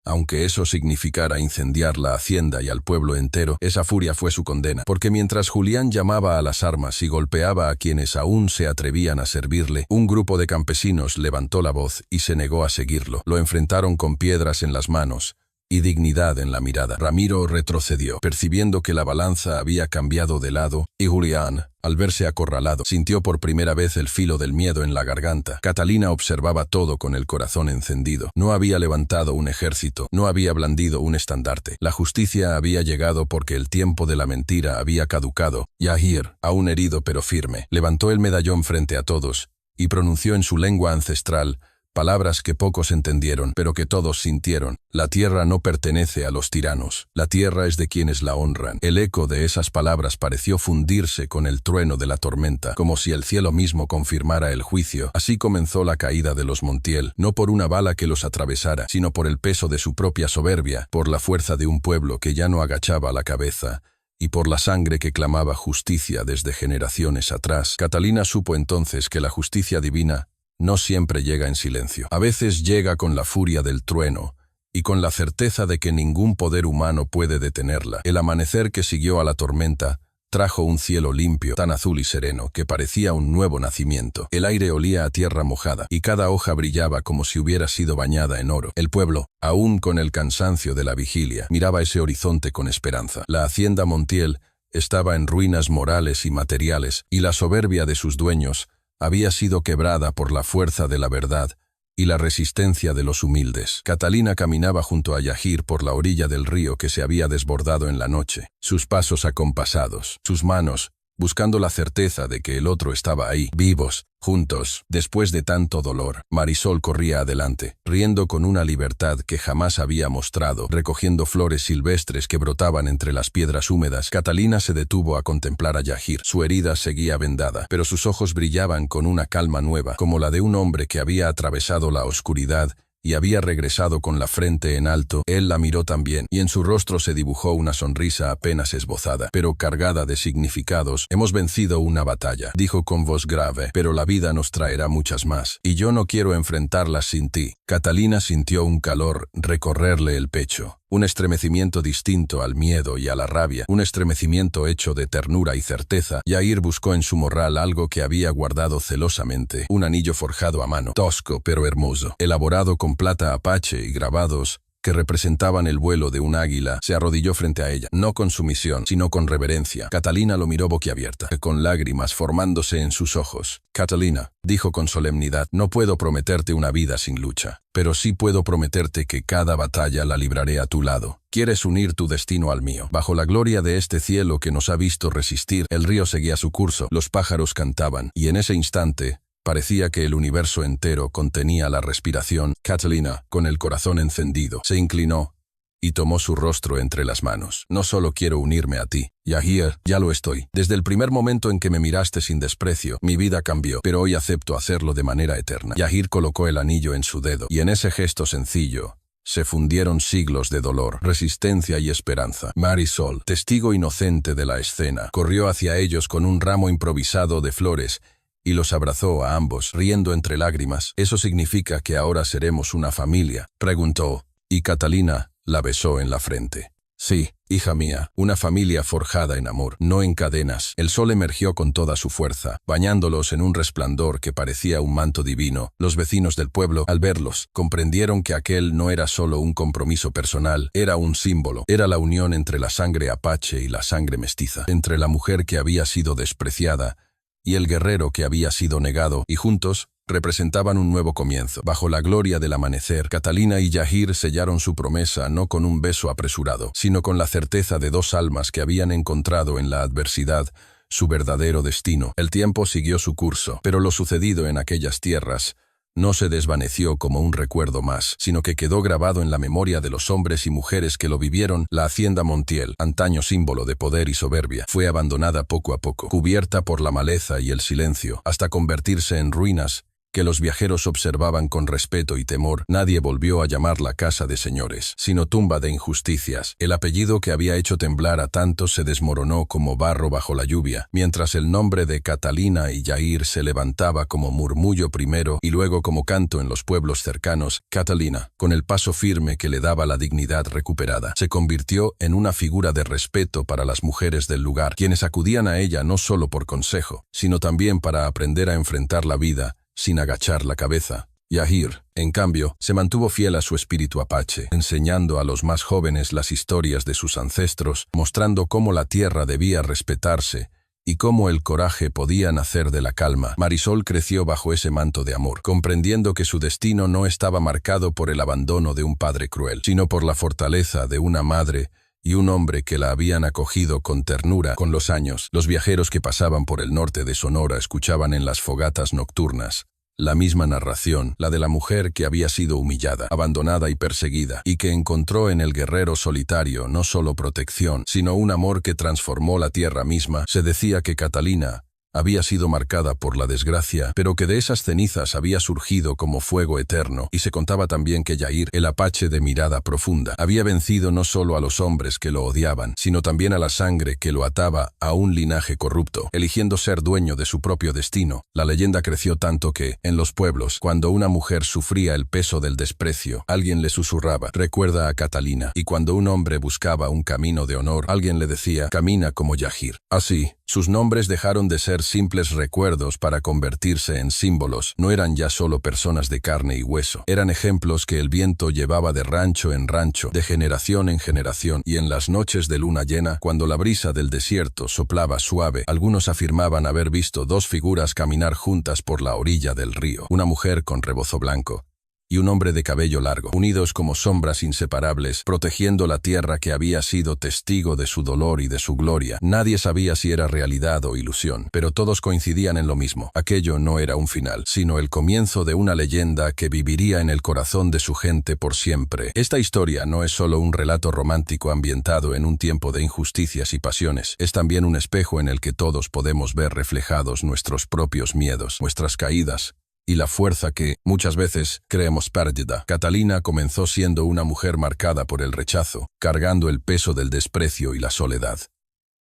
Speaker 1: aunque eso significara incendiar la hacienda y al pueblo entero. Esa furia fue su condena, porque mientras Julián llamaba a las armas y golpeaba a quienes aún se atrevían a servirle, un grupo de campesinos levantó la voz y se negó a seguirlo. Lo enfrentaron con piedras en las manos y dignidad en la mirada. Ramiro retrocedió, percibiendo que la balanza había cambiado de lado, y Julián, al verse acorralado, sintió por primera vez el filo del miedo en la garganta. Catalina observaba todo con el corazón encendido. No había levantado un ejército, no había blandido un estandarte. La justicia había llegado porque el tiempo de la mentira había caducado. Yahir, aún herido pero firme, levantó el medallón frente a todos y pronunció en su lengua ancestral palabras que pocos entendieron, pero que todos sintieron. La tierra no pertenece a los tiranos. La tierra es de quienes la honran. El eco de esas palabras pareció fundirse con el trueno de la tormenta, como si el cielo mismo confirmara el juicio. Así comenzó la caída de los Montiel, no por una bala que los atravesara, sino por el peso de su propia soberbia, por la fuerza de un pueblo que ya no agachaba la cabeza, y por la sangre que clamaba justicia desde generaciones atrás. Catalina supo entonces que la justicia divina no siempre llega en silencio. A veces llega con la furia del trueno y con la certeza de que ningún poder humano puede detenerla. El amanecer que siguió a la tormenta trajo un cielo limpio, tan azul y sereno, que parecía un nuevo nacimiento. El aire olía a tierra mojada, y cada hoja brillaba como si hubiera sido bañada en oro. El pueblo, aún con el cansancio de la vigilia, miraba ese horizonte con esperanza. La hacienda Montiel estaba en ruinas morales y materiales, y la soberbia de sus dueños había sido quebrada por la fuerza de la verdad y la resistencia de los humildes. Catalina caminaba junto a Yahir por la orilla del río que se había desbordado en la noche, sus pasos acompasados, sus manos buscando la certeza de que el otro estaba ahí, vivos, juntos, después de tanto dolor. Marisol corría adelante, riendo con una libertad que jamás había mostrado, recogiendo flores silvestres que brotaban entre las piedras húmedas. Catalina se detuvo a contemplar a Yahir. Su herida seguía vendada, pero sus ojos brillaban con una calma nueva, como la de un hombre que había atravesado la oscuridad y había regresado con la frente en alto. Él la miró también, y en su rostro se dibujó una sonrisa apenas esbozada, pero cargada de significados. «Hemos vencido una batalla», dijo con voz grave, «pero la vida nos traerá muchas más, y yo no quiero enfrentarlas sin ti». Catalina sintió un calor recorrerle el pecho, un estremecimiento distinto al miedo y a la rabia, un estremecimiento hecho de ternura y certeza. Yahir buscó en su morral algo que había guardado celosamente, un anillo forjado a mano, tosco pero hermoso, elaborado con plata apache y grabados que representaban el vuelo de un águila. Se arrodilló frente a ella, no con sumisión, sino con reverencia. Catalina lo miró boquiabierta, con lágrimas formándose en sus ojos. «Catalina», dijo con solemnidad, «no puedo prometerte una vida sin lucha, pero sí puedo prometerte que cada batalla la libraré a tu lado. ¿Quieres unir tu destino al mío?» Bajo la gloria de este cielo que nos ha visto resistir, el río seguía su curso, los pájaros cantaban, y en ese instante parecía que el universo entero contenía la respiración. Catalina, con el corazón encendido, se inclinó y tomó su rostro entre las manos. «No solo quiero unirme a ti, Yahir, ya lo estoy. Desde el primer momento en que me miraste sin desprecio, mi vida cambió, pero hoy acepto hacerlo de manera eterna». Yahir colocó el anillo en su dedo, y en ese gesto sencillo se fundieron siglos de dolor, resistencia y esperanza. Marisol, testigo inocente de la escena, corrió hacia ellos con un ramo improvisado de flores y los abrazó a ambos, riendo entre lágrimas. «¿Eso significa que ahora seremos una familia?», preguntó, y Catalina la besó en la frente. «Sí, hija mía, una familia forjada en amor, no en cadenas». El sol emergió con toda su fuerza, bañándolos en un resplandor que parecía un manto divino. Los vecinos del pueblo, al verlos, comprendieron que aquel no era solo un compromiso personal, era un símbolo. Era la unión entre la sangre apache y la sangre mestiza, entre la mujer que había sido despreciada y el guerrero que había sido negado, y juntos representaban un nuevo comienzo. Bajo la gloria del amanecer, Catalina y Yahir sellaron su promesa no con un beso apresurado, sino con la certeza de dos almas que habían encontrado en la adversidad su verdadero destino. El tiempo siguió su curso, pero lo sucedido en aquellas tierras no se desvaneció como un recuerdo más, sino que quedó grabado en la memoria de los hombres y mujeres que lo vivieron. La hacienda Montiel, antaño símbolo de poder y soberbia, fue abandonada poco a poco, cubierta por la maleza y el silencio, hasta convertirse en ruinas que los viajeros observaban con respeto y temor. Nadie volvió a llamarla casa de señores, sino tumba de injusticias. El apellido que había hecho temblar a tantos se desmoronó como barro bajo la lluvia, mientras el nombre de Catalina y Yahir se levantaba como murmullo primero y luego como canto en los pueblos cercanos. Catalina, con el paso firme que le daba la dignidad recuperada, se convirtió en una figura de respeto para las mujeres del lugar, quienes acudían a ella no solo por consejo, sino también para aprender a enfrentar la vida sin agachar la cabeza. Yahir, en cambio, se mantuvo fiel a su espíritu apache, enseñando a los más jóvenes las historias de sus ancestros, mostrando cómo la tierra debía respetarse y cómo el coraje podía nacer de la calma. Marisol creció bajo ese manto de amor, comprendiendo que su destino no estaba marcado por el abandono de un padre cruel, sino por la fortaleza de una madre y un hombre que la habían acogido con ternura. Con los años, los viajeros que pasaban por el norte de Sonora escuchaban en las fogatas nocturnas la misma narración, la de la mujer que había sido humillada, abandonada y perseguida, y que encontró en el guerrero solitario no solo protección, sino un amor que transformó la tierra misma. Se decía que Catalina había sido marcada por la desgracia, pero que de esas cenizas había surgido como fuego eterno, y se contaba también que Yair, el apache de mirada profunda, había vencido no solo a los hombres que lo odiaban, sino también a la sangre que lo ataba a un linaje corrupto, eligiendo ser dueño de su propio destino. La leyenda creció tanto que, en los pueblos, cuando una mujer sufría el peso del desprecio, alguien le susurraba, recuerda a Catalina, y cuando un hombre buscaba un camino de honor, alguien le decía, camina como Yair. Así, sus nombres dejaron de ser simples recuerdos para convertirse en símbolos. No eran ya solo personas de carne y hueso. Eran ejemplos que el viento llevaba de rancho en rancho, de generación en generación, y en las noches de luna llena, cuando la brisa del desierto soplaba suave, algunos afirmaban haber visto dos figuras caminar juntas por la orilla del río. Una mujer con rebozo blanco y un hombre de cabello largo, unidos como sombras inseparables, protegiendo la tierra que había sido testigo de su dolor y de su gloria. Nadie sabía si era realidad o ilusión, pero todos coincidían en lo mismo. Aquello no era un final, sino el comienzo de una leyenda que viviría en el corazón de su gente por siempre. Esta historia no es solo un relato romántico ambientado en un tiempo de injusticias y pasiones, es también un espejo en el que todos podemos ver reflejados nuestros propios miedos, nuestras caídas, y la fuerza que, muchas veces, creemos perdida. Catalina comenzó siendo una mujer marcada por el rechazo, cargando el peso del desprecio y la soledad.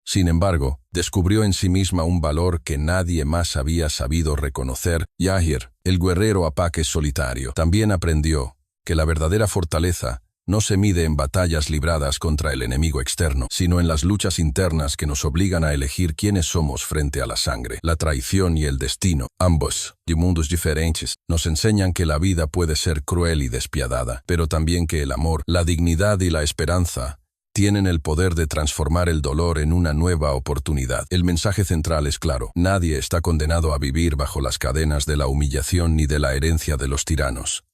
Speaker 1: Sin embargo, descubrió en sí misma un valor que nadie más había sabido reconocer. Yair, el guerrero apache solitario, también aprendió que la verdadera fortaleza no se mide en batallas libradas contra el enemigo externo, sino en las luchas internas que nos obligan a elegir quiénes somos frente a la sangre. La traición y el destino, ambos, de mundos diferentes, nos enseñan que la vida puede ser cruel y despiadada, pero también que el amor, la dignidad y la esperanza tienen el poder de transformar el dolor en una nueva oportunidad. El mensaje central es claro: nadie está condenado a vivir bajo las cadenas de la humillación ni de la herencia de los tiranos.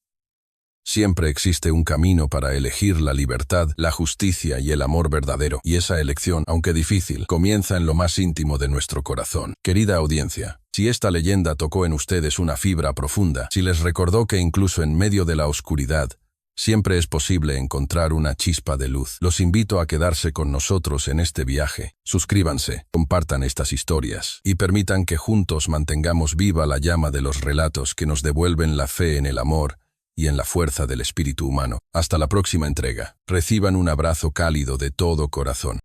Speaker 1: Siempre existe un camino para elegir la libertad, la justicia y el amor verdadero, y esa elección, aunque difícil, comienza en lo más íntimo de nuestro corazón. Querida audiencia, si esta leyenda tocó en ustedes una fibra profunda, si les recordó que incluso en medio de la oscuridad, siempre es posible encontrar una chispa de luz, los invito a quedarse con nosotros en este viaje. Suscríbanse, compartan estas historias y permitan que juntos mantengamos viva la llama de los relatos que nos devuelven la fe en el amor y en la fuerza del espíritu humano. Hasta la próxima entrega. Reciban un abrazo cálido de todo corazón.